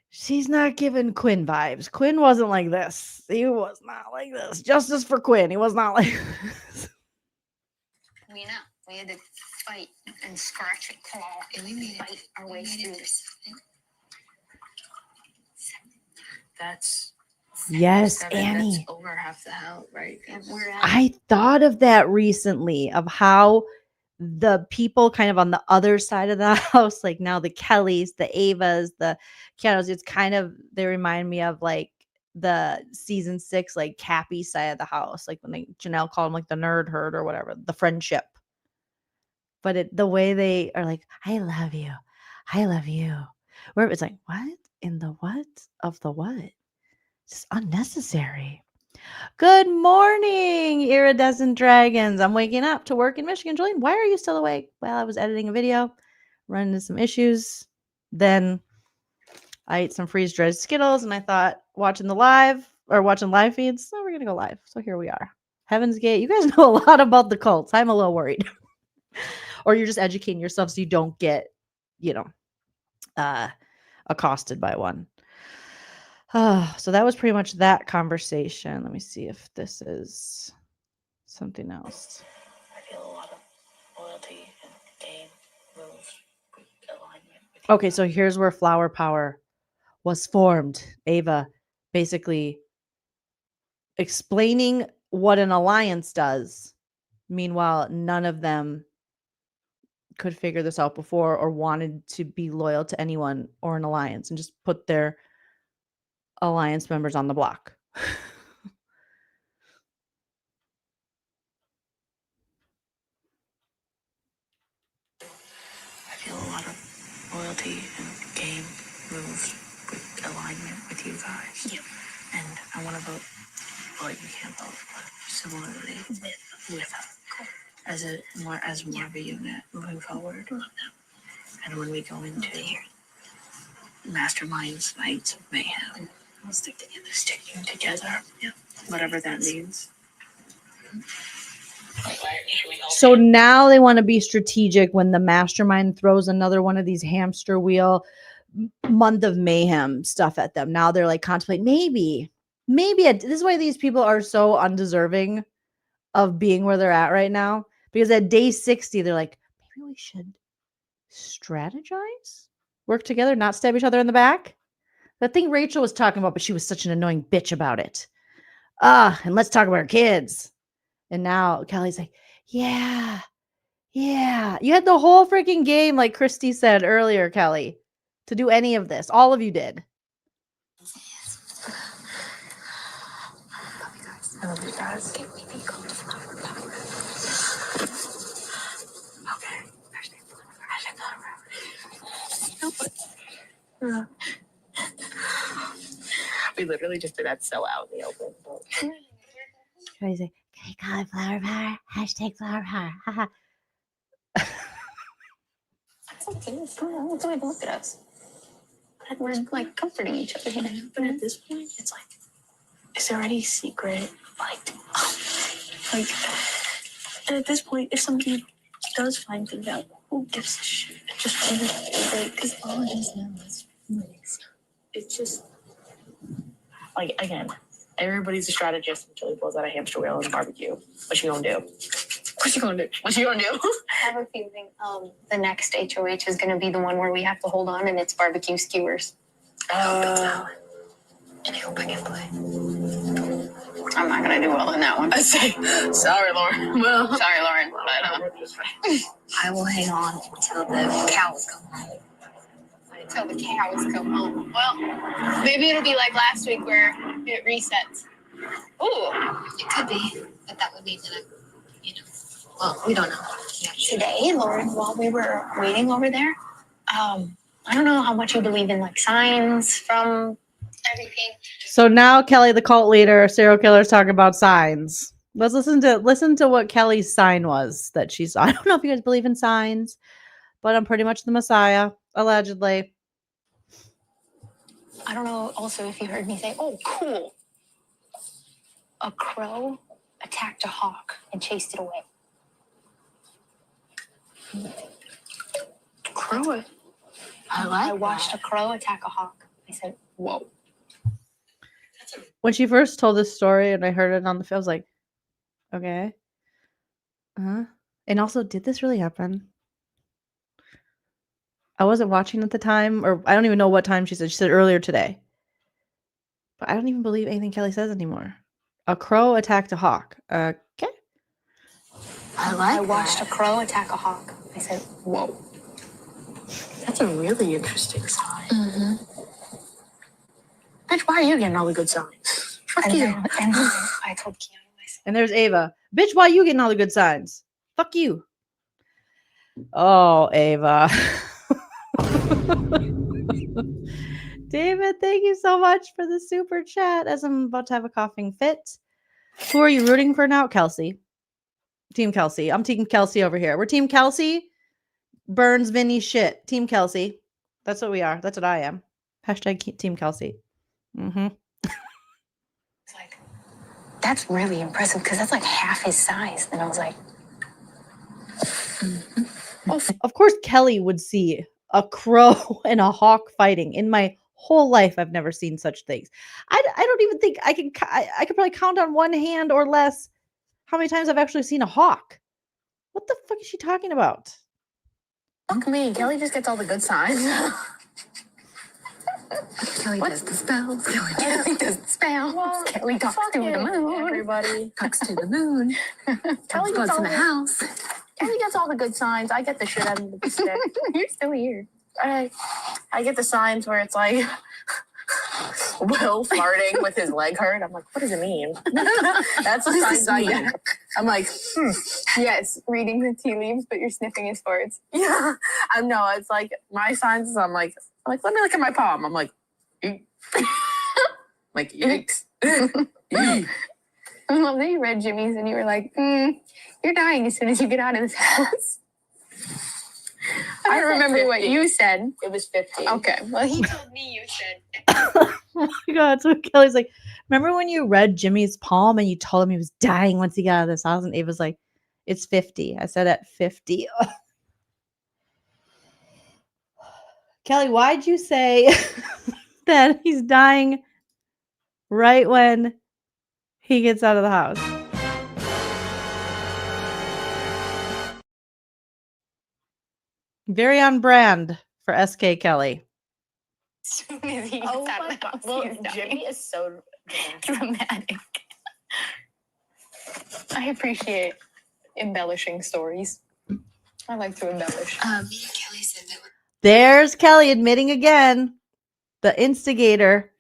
She's not giving Quinn vibes. Quinn wasn't like this. He was not like this. Justice for Quinn. He was not like this. We know. We had to fight and scratch and claw and we fight our way through this. That's Yes, 7. Annie. That's over half the hell, right? And we're at I thought of that recently, of how the people kind of on the other side of the house, like now the Kellys, the Avas, the Keanos, it's kind of, they remind me of like the season 6, like Cappy side of the house, like when Janelle called him like the nerd herd or whatever, the friendship. But the way they are like, I love you. Where it's like, what in the what of the what? It's unnecessary. Good morning, iridescent dragons. I'm waking up to work in Michigan. Joleen, why are you still awake? Well, I was editing a video, running into some issues. Then I ate some freeze-dried Skittles, and I thought watching live feeds, so we're going to go live. So here we are. Heaven's Gate. You guys know a lot about the cults. I'm a little worried. Or you're just educating yourself so you don't get, accosted by one. So that was pretty much that conversation. Let me see if this is something else. I feel a lot of loyalty and game moves with alignment. Okay, so here's where Flower Power was formed. Ava basically explaining what an alliance does. Meanwhile, none of them could figure this out before or wanted to be loyal to anyone or an alliance, and just put their alliance members on the block. I feel a lot of loyalty and game moves with alignment with you guys. Yeah. And I want to vote, well, you can't vote, but similarly with as more of a unit moving forward. And when we go into masterminds, nights of mayhem, we'll sticking together. Yeah. Whatever that means. So now they want to be strategic when the mastermind throws another one of these hamster wheel month of mayhem stuff at them. Now they're like contemplating maybe this is why these people are so undeserving of being where they're at right now, because at day 60 they're like, maybe we should strategize, work together, not stab each other in the back. That thing Rachel was talking about, but she was such an annoying bitch about it. And let's talk about her kids. And now Kelly's like, yeah. You had the whole freaking game, like Christy said earlier, Kelly, to do any of this. All of you did. I love you guys. Can we be called Flower Power? Okay. We literally just did that so out in the open. Kelly's like, can I call it Flower Power? Hashtag Flower Power. Haha. It's okay. It's fine. It's okay. Look at us. We're like comforting each other. But at this point, it's like, is there any secret? And at this point, if somebody does find things out, who gives a shit? Just find it. Because all it is now is feelings. It's just, like, again, everybody's a strategist until he pulls out a hamster wheel and barbecue. What you gonna do? What you gonna do? I have a feeling the next HOH is going to be the one where we have to hold on, and it's barbecue skewers. And he'll pick and play. I'm not going to do well in that one. I say, sorry, Lauren. Well, Sorry, Lauren. But, I will hang on until the cows come home. Until the cows come home. Well, maybe it'll be like last week where it resets. Ooh. It could be, but that would mean that well, we don't know. Yeah. Today, Lauren, while we were waiting over there, I don't know how much you believe in like signs from everything. So now Kelly, the cult leader, serial killer, is talking about signs. Let's listen to what Kelly's sign was that she saw. I don't know if you guys believe in signs, but I'm pretty much the Messiah, allegedly. I don't know also if you heard me say, oh, cool. A crow attacked a hawk and chased it away. Crow. I watched a crow attack a hawk. I said, whoa. When she first told this story and I heard it on the film, I was like, okay. And also, did this really happen? I wasn't watching at the time, or I don't even know what time she said. She said earlier today. But I don't even believe anything Kelly says anymore. A crow attacked a hawk. Okay. I watched a crow attack a hawk. I said, whoa. That's a really interesting sign. Mm-hmm. Bitch, why are you getting all the good signs? Fuck you. And I told Keanu, I said, And there's Ava. Bitch, why you getting all the good signs? Fuck you. Oh, Ava. David, thank you so much for the super chat as I'm about to have a coughing fit. Who are you rooting for now? Kelsey. Team Kelsey. I'm Team Kelsey over here. We're Team Kelsey. Burns Vinny shit. Team Kelsey. That's what we are. That's what I am. Hashtag Team Kelsey. Mm-hmm. it's like, that's really impressive because that's like half his size. And I was like, Of course, Kelly would see a crow and a hawk fighting. In my whole life, I've never seen such things. I don't even think I could probably count on one hand or less how many times I've actually seen a hawk. What the fuck is she talking about? Fuck me. Kelly just gets all the good signs. Kelly does the spells. Kelly does the spells. well, Kelly talks fuck to the you, moon. everybody. Talks to the moon. Kelly Bugs gets in all the house. Kelly gets all the good signs. I get the shit out of the stick. You're still here. I get the signs where it's like Will farting with his leg hurt. I'm like, what does it mean? That's the signs I get. I'm like, Yes, reading the tea leaves, but you're sniffing his farts. yeah. I know. It's like my signs is I'm like, let me look at my palm. I'm like, eek. Like, yikes. Eek. I love that you read Jimmy's and you were like, you're dying as soon as you get out of this house. I don't remember what you said. It was 50. Okay. Well, he told me you said. Oh my god! So Kelly's like, remember when you read Jimmy's palm and you told him he was dying once he got out of this house? And Ava's like, it's 50. I said at 50. Kelly, why'd you say that he's dying right when he gets out of the house? Very on brand for SK Kelly. As soon as he gets Oh out my of the god. house, Well, he's dying. Jimmy is so Dramatic. I appreciate embellishing stories. I like to embellish. Me and Kelly said that we're There's Kelly admitting again, the instigator.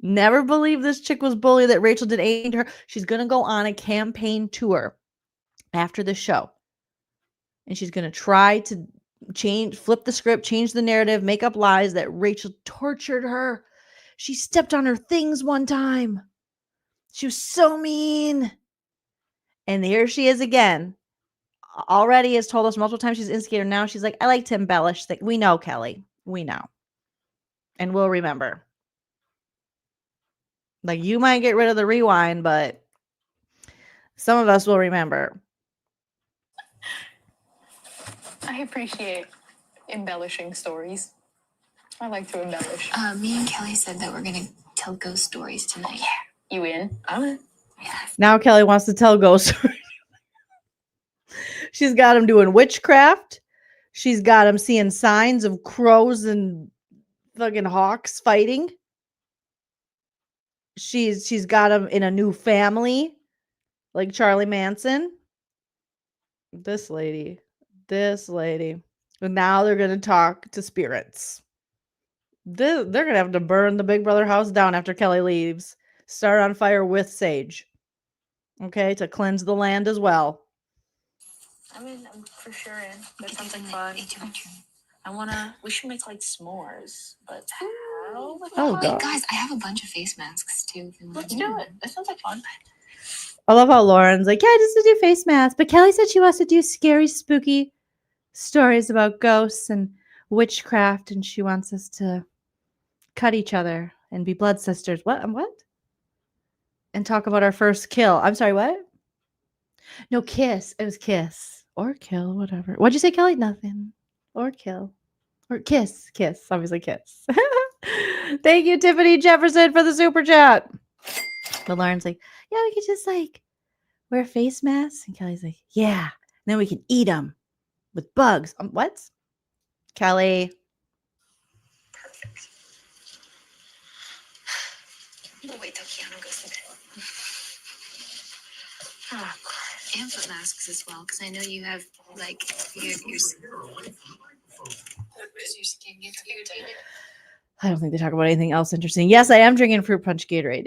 Never believed this chick was bullied, that Rachel did anything to her. She's going to go on a campaign tour after the show. And she's going to try to flip the script, change the narrative, make up lies that Rachel tortured her. She stepped on her things one time. She was so mean. And here she is again. Already has told us multiple times she's an instigator. Now she's like, I like to embellish things. We know, Kelly. We know. And we'll remember. Like, you might get rid of the rewind, but some of us will remember. I appreciate embellishing stories. I like to embellish. me and Kelly said that we're gonna tell ghost stories tonight. You in? I'm in. Yes. Now Kelly wants to tell ghost stories. She's got him doing witchcraft. She's got him seeing signs of crows and fucking hawks fighting. She's got him in a new family, like Charlie Manson. This lady. This lady. And now they're going to talk to spirits. They're going to have to burn the Big Brother house down after Kelly leaves. Start on fire with sage. Okay, to cleanse the land as well. I mean, I'm for sure in. That sounds like fun. We should make like s'mores, but how? Oh, Wait, God. guys, I have a bunch of face masks too. Let's do it. That sounds like fun. I love how Lauren's like, yeah, just to do face masks. But Kelly said she wants to do scary, spooky stories about ghosts and witchcraft, and she wants us to cut each other and be blood sisters. What? And talk about our first kill. I'm sorry, what? No, kiss. It was kiss. Or kill, whatever. What'd you say, Kelly? Nothing. Or kill. Or kiss. Kiss. Obviously, kiss. Thank you, Tiffany Jefferson, for the super chat. But Lauren's like, yeah, we could just like wear face masks. And Kelly's like, yeah. And then we can eat them with bugs. What? Kelly. We'll wait till Keanu goes to bed. And foot masks as well, because I know you have like your skin irritated. I don't think they talk about anything else interesting. Yes, I am drinking fruit punch Gatorade.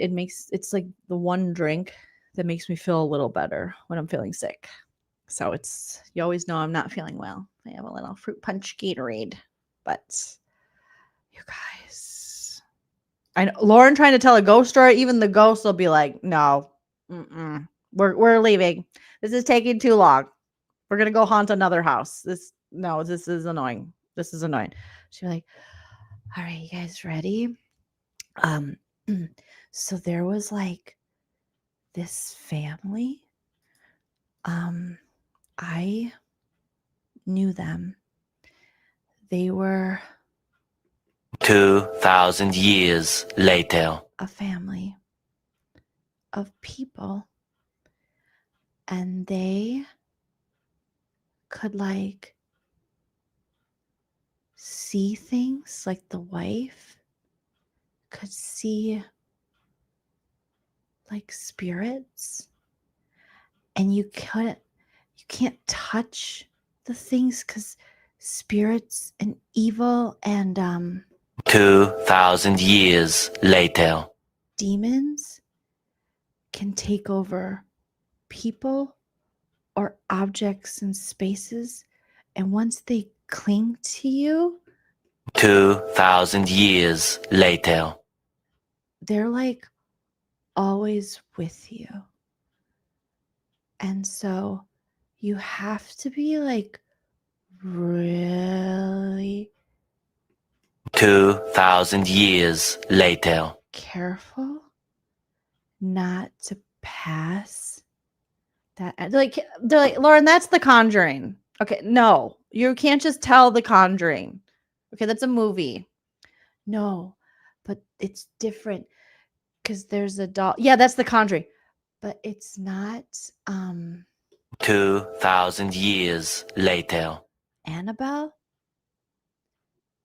It's like the one drink that makes me feel a little better when I'm feeling sick. So you always know I'm not feeling well. I have a little fruit punch Gatorade. But you guys, I know Lauren trying to tell a ghost story, even the ghost will be like, no, we're leaving. This is taking too long. We're gonna go haunt another house. This is annoying. This is annoying. She'll be like, all right, you guys ready? So there was like this family. I knew them. They were 2,000 years later. a family of people, and they could like see things. Like the wife could see like spirits, and you can't touch the things because spirits and evil and 2,000 years later. demons can take over people or objects and spaces, and once they cling to you, 2,000 years later. they're like always with you. And so you have to be like really 2,000 years later. careful not to pass that. They're like, Lauren, that's The Conjuring. Okay, no, you can't just tell The Conjuring. Okay, that's a movie. No, but it's different because there's a doll. Yeah, that's The Conjuring, but it's not 2,000 years later. Annabelle.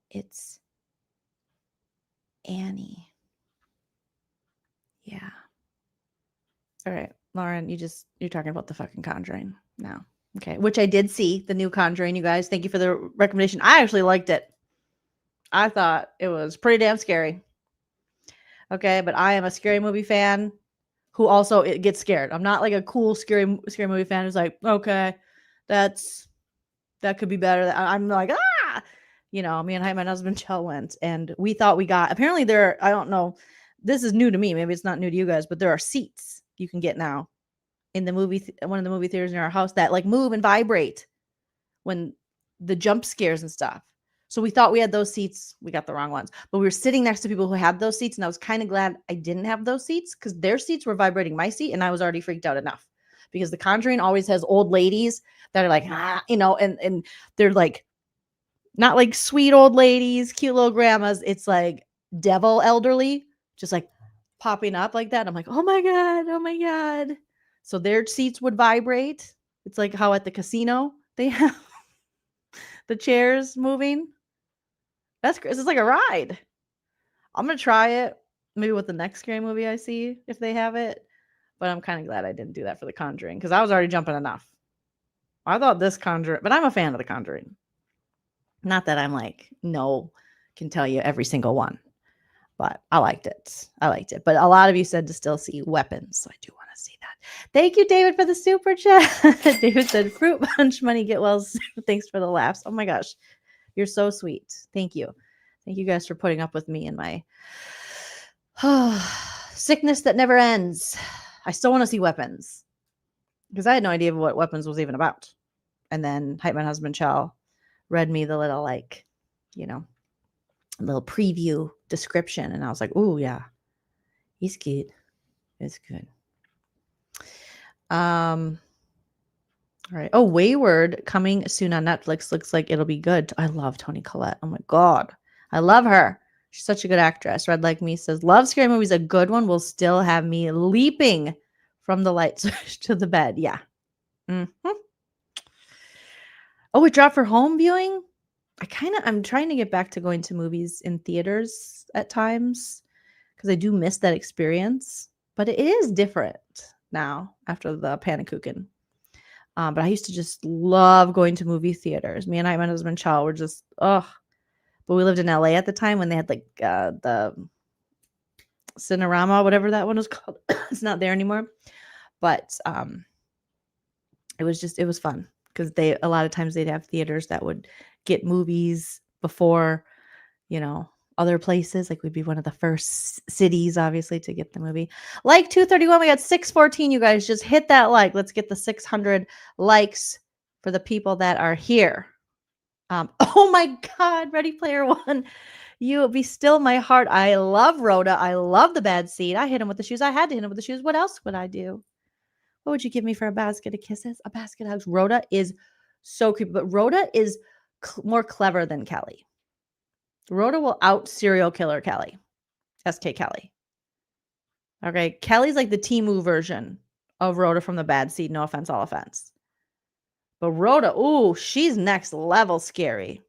It's Annie. Yeah. All right, Lauren, you're talking about The fucking Conjuring now. Okay, which I did see, the new Conjuring, you guys. Thank you for the recommendation. I actually liked it. I thought it was pretty damn scary. Okay, but I am a scary movie fan who also gets scared. I'm not like a cool scary movie fan who's like, okay, that could be better. I'm like, ah, me and my husband Chell went, and we thought we got. Apparently, I don't know. This is new to me. Maybe it's not new to you guys, but there are seats you can get now in the one of the movie theaters near our house that like move and vibrate when the jump scares and stuff. So we thought we had those seats. We got the wrong ones, but we were sitting next to people who had those seats, and I was kind of glad I didn't have those seats because their seats were vibrating my seat, and I was already freaked out enough because The Conjuring always has old ladies that are like, and they're like not like sweet old ladies, cute little grandmas. It's like devil elderly, just like popping up like that. I'm like, oh my God. So their seats would vibrate. It's like how at the casino they have the chairs moving. This is like a ride. I'm going to try it maybe with the next scary movie I see if they have it. But I'm kind of glad I didn't do that for The Conjuring because I was already jumping enough. I thought this Conjuring, but I'm a fan of The Conjuring. Not that I'm like, no, can tell you every single one, but I liked it. But a lot of you said to still see Weapons, so I do want to see that. Thank you, David, for the super chat. David said, "Fruit punch money, get well soon. Thanks for the laughs." Oh my gosh, you're so sweet. Thank you guys for putting up with me and my sickness that never ends. I still want to see Weapons because I had no idea what Weapons was even about. And then Hype My Husband Chow read me the little, like, little preview description, and I was like, "Ooh, yeah, he's good. It's good." All right. Oh, Wayward coming soon on Netflix. Looks like it'll be good. I love Toni Collette. Oh my god, I love her. She's such a good actress. Red Like Me says, "Love scary movies. A good one will still have me leaping from the light switch to the bed." Yeah. Mm-hmm. Oh, it dropped for home viewing. I'm trying to get back to going to movies in theaters at times because I do miss that experience. But it is different now after the Pannekuchen. But I used to just love going to movie theaters. Me and my husband Chow were just, but we lived in LA at the time when they had like the Cinerama, whatever that one was called. It's not there anymore. But it was fun because a lot of times they'd have theaters that would get movies before, other places. Like we'd be one of the first cities, obviously, to get the movie. Like 231, we got 614. You guys just hit that like. Let's get the 600 likes for the people that are here. Oh my God, Ready Player One. You be still my heart. I love Rhoda. I love the bad seed. I hit him with the shoes. I had to hit him with the shoes. What else would I do? What would you give me for a basket of kisses? A basket of hugs. Rhoda is so creepy, but Rhoda is more clever than Kelly. Rhoda will out serial killer Kelly. SK Kelly. Okay. Kelly's like the Temu version of Rhoda from the bad seed. No offense, all offense. But Rhoda, ooh, she's next level scary.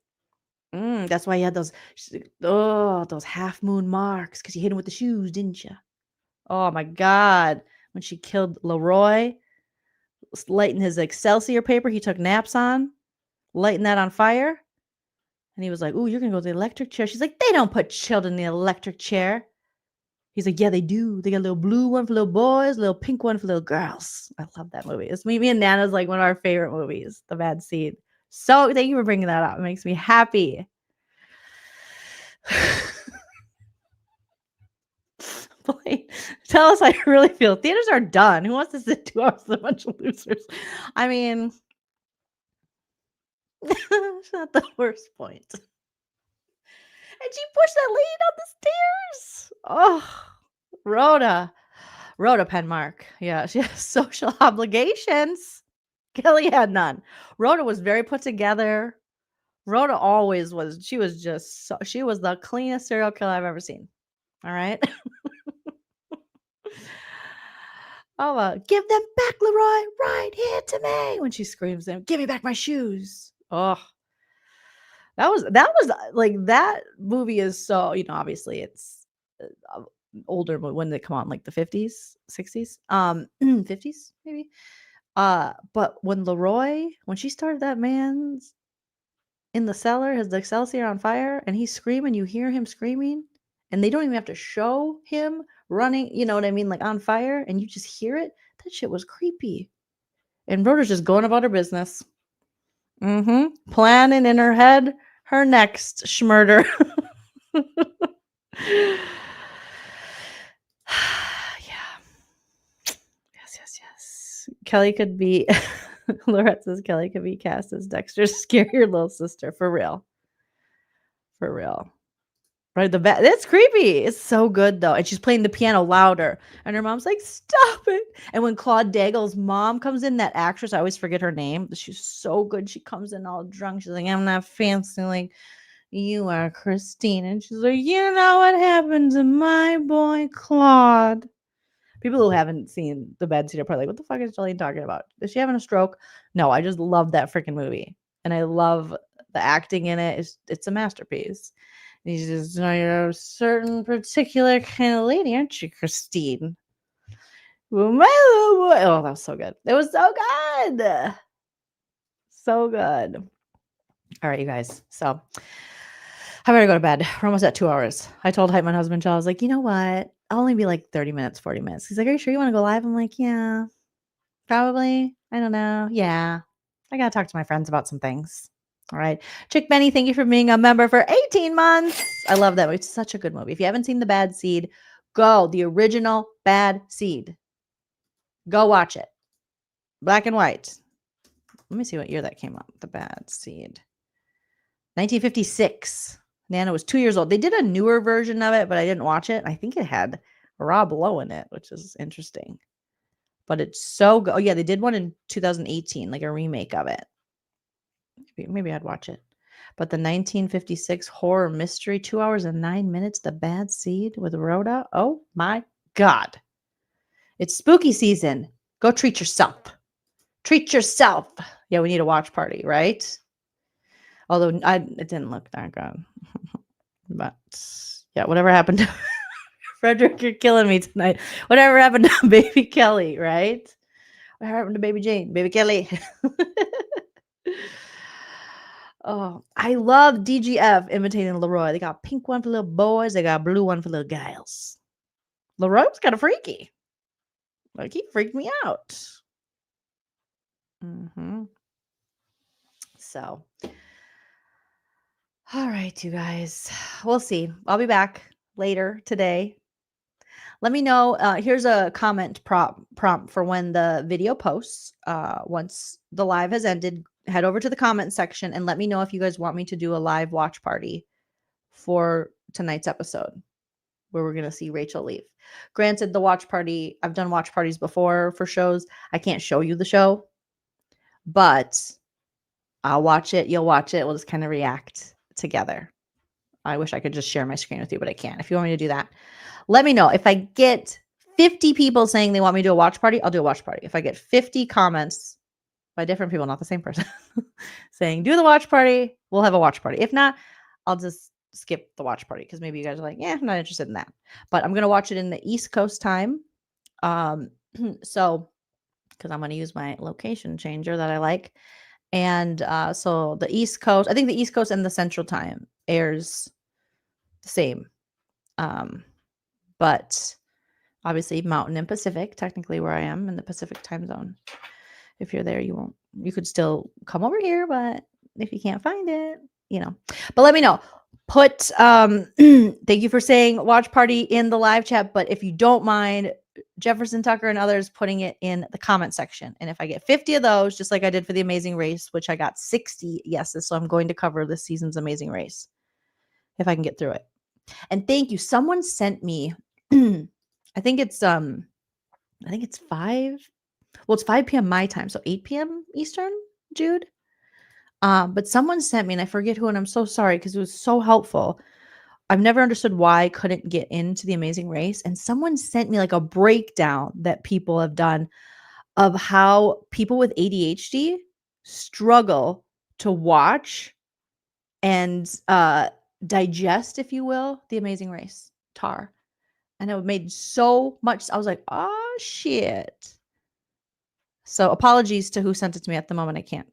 That's why you had those half moon marks because you hit him with the shoes, didn't you? Oh my God. When she killed Leroy, lighting his Excelsior paper he took naps on, lighting that on fire. And he was like, "Ooh, you're going to go to the electric chair." She's like, "They don't put children in the electric chair." He's like, "Yeah, they do. They got a little blue one for little boys, a little pink one for little girls." I love that movie. It's me and Nana's like one of our favorite movies, The Bad Seed. So thank you for bringing that up. It makes me happy. Boy, tell us how you really feel. Theaters are done. Who wants to sit 2 hours with a bunch of losers? I mean, it's not the worst point. And she pushed that lady down the stairs. Oh, Rhoda Penmark. Yeah, she has social obligations. Kelly had none. Rhoda was very put together. Rhoda always was. She was the cleanest serial killer I've ever seen. All right. Give them back, Leroy, right here to me. When she screams them, "Give me back my shoes." Oh, that was like, that movie is so, obviously it's older, but when they come on, like the 50s, 60s, 50s maybe. But when she started that man's in the cellar, his Excelsior on fire, and he's screaming, you hear him screaming, and they don't even have to show him running, you know what I mean, like on fire, and you just hear it. That shit was creepy. And Rhoda's just going about her business. Planning in her head her next schmurder. Yeah. Yes. Kelly could be Lorette says Kelly could be cast as Dexter's scarier little sister. For real. Right, that's creepy. It's so good though. And she's playing the piano louder. And her mom's like, "Stop it." And when Claude Daigle's mom comes in, that actress, I always forget her name. She's so good. She comes in all drunk. She's like, "I'm not fancy like you are, Christine." And she's like, "You know what happened to my boy Claude?" People who haven't seen The Bad Seed are probably like, "What the fuck is Jolene talking about? Is she having a stroke?" No, I just love that freaking movie. And I love the acting in it. It's a masterpiece. And he's just, "You're a certain particular kind of lady, aren't you, Christine?" Well, my little boy. Oh, that was so good. It was so good. So good. All right, you guys. So I better go to bed. We're almost at 2 hours. I told my husband, I was like, you know what? I'll only be like 30 minutes, 40 minutes. He's like, are you sure you want to go live? I'm like, yeah, probably. I don't know. Yeah. I got to talk to my friends about some things. All right. Chick Benny, thank you for being a member for 18 months. I love that. It's such a good movie. If you haven't seen The Bad Seed, go. The original Bad Seed. Go watch it. Black and white. Let me see what year that came out. The Bad Seed. 1956. Nana was 2 years old. They did a newer version of it, but I didn't watch it. I think it had Rob Lowe in it, which is interesting. But it's so good. Oh, yeah, they did one in 2018, like a remake of it. Maybe I'd watch it. But the 1956 horror mystery, 2 hours and 9 minutes, The Bad Seed with Rhoda. Oh, my God. It's spooky season. Go treat yourself. Treat yourself. Yeah, we need a watch party, right? Although it didn't look that good. But yeah, whatever happened to Frederick, you're killing me tonight. Whatever happened to baby Kelly, right? Whatever happened to baby Jane, baby Kelly? Oh, I love DGF imitating Leroy. They got pink one for little boys. They got blue one for little gals. Leroy's kind of freaky. Like, he freaked me out. So, all right, you guys. We'll see. I'll be back later today. Let me know. Here's a comment prompt for when the video posts. Once the live has ended, head over to the comment section and let me know if you guys want me to do a live watch party for tonight's episode where we're going to see Rachel leave. Granted, the watch party, I've done watch parties before for shows. I can't show you the show, but I'll watch it. You'll watch it. We'll just kind of react together. I wish I could just share my screen with you, but I can't. If you want me to do that, let me know. If I get 50 people saying they want me to do a watch party, I'll do a watch party. If I get 50 comments by different people, not the same person, saying do the watch party, we'll have a watch party. If not, I'll just skip the watch party because maybe you guys are like, yeah, I'm not interested in that. But I'm going to watch it in the East Coast time. So, because I'm going to use my location changer that I like. And so the East Coast, I think the East Coast and the Central time airs the same. But obviously Mountain and Pacific, technically where I am in the Pacific time zone. If you're there, you could still come over here, but if you can't find it, but let me know. Put, thank you for saying watch party in the live chat, but if you don't mind, Jefferson Tucker and others putting it in the comment section. And if I get 50 of those, just like I did for the Amazing Race, which I got 60 yeses. So I'm going to cover this season's Amazing Race if I can get through it. And thank you. Someone sent me, I think it's 5. Well, it's 5 p.m. my time. So 8 p.m. Eastern, Jude. But someone sent me, and I forget who, and I'm so sorry because it was so helpful. I've never understood why I couldn't get into the Amazing Race. And someone sent me like a breakdown that people have done of how people with ADHD struggle to watch and digest, if you will, the Amazing Race, TAR. And it made so much. I was like, oh, shit. So apologies to who sent it to me at the moment. I can't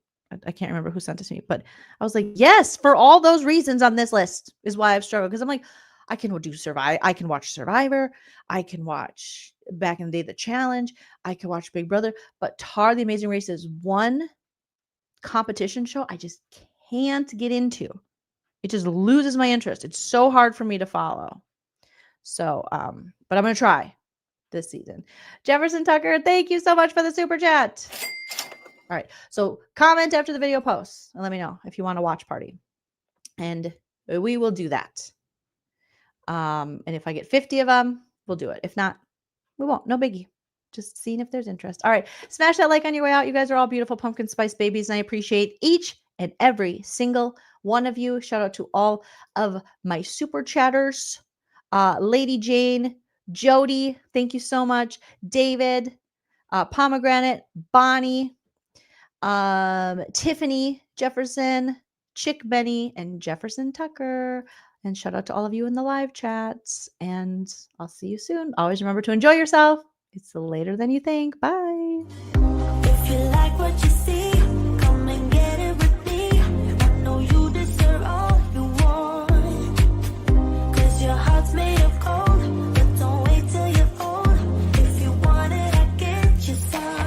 remember who sent it to me, but I was like, yes, for all those reasons on this list is why I've struggled. Because I'm like, I can watch Survivor. I can watch back in the day, The Challenge. I can watch Big Brother, but TAR, The Amazing Race is one competition show I just can't get into. It just loses my interest. It's so hard for me to follow. So, but I'm going to try this season. Jefferson Tucker, thank you so much for the super chat. All right. So comment after the video posts and let me know if you want a watch party. And we will do that. And if I get 50 of them, we'll do it. If not, we won't. No biggie. Just seeing if there's interest. All right. Smash that like on your way out. You guys are all beautiful pumpkin spice babies. And I appreciate each and every single one of you. Shout out to all of my super chatters. Lady Jane, Jody, thank you so much. David, Pomegranate, Bonnie, Tiffany, Jefferson, Chick Benny, and Jefferson Tucker. And shout out to all of you in the live chats. And I'll see you soon. Always remember to enjoy yourself. It's later than you think. Bye. If you like what you see.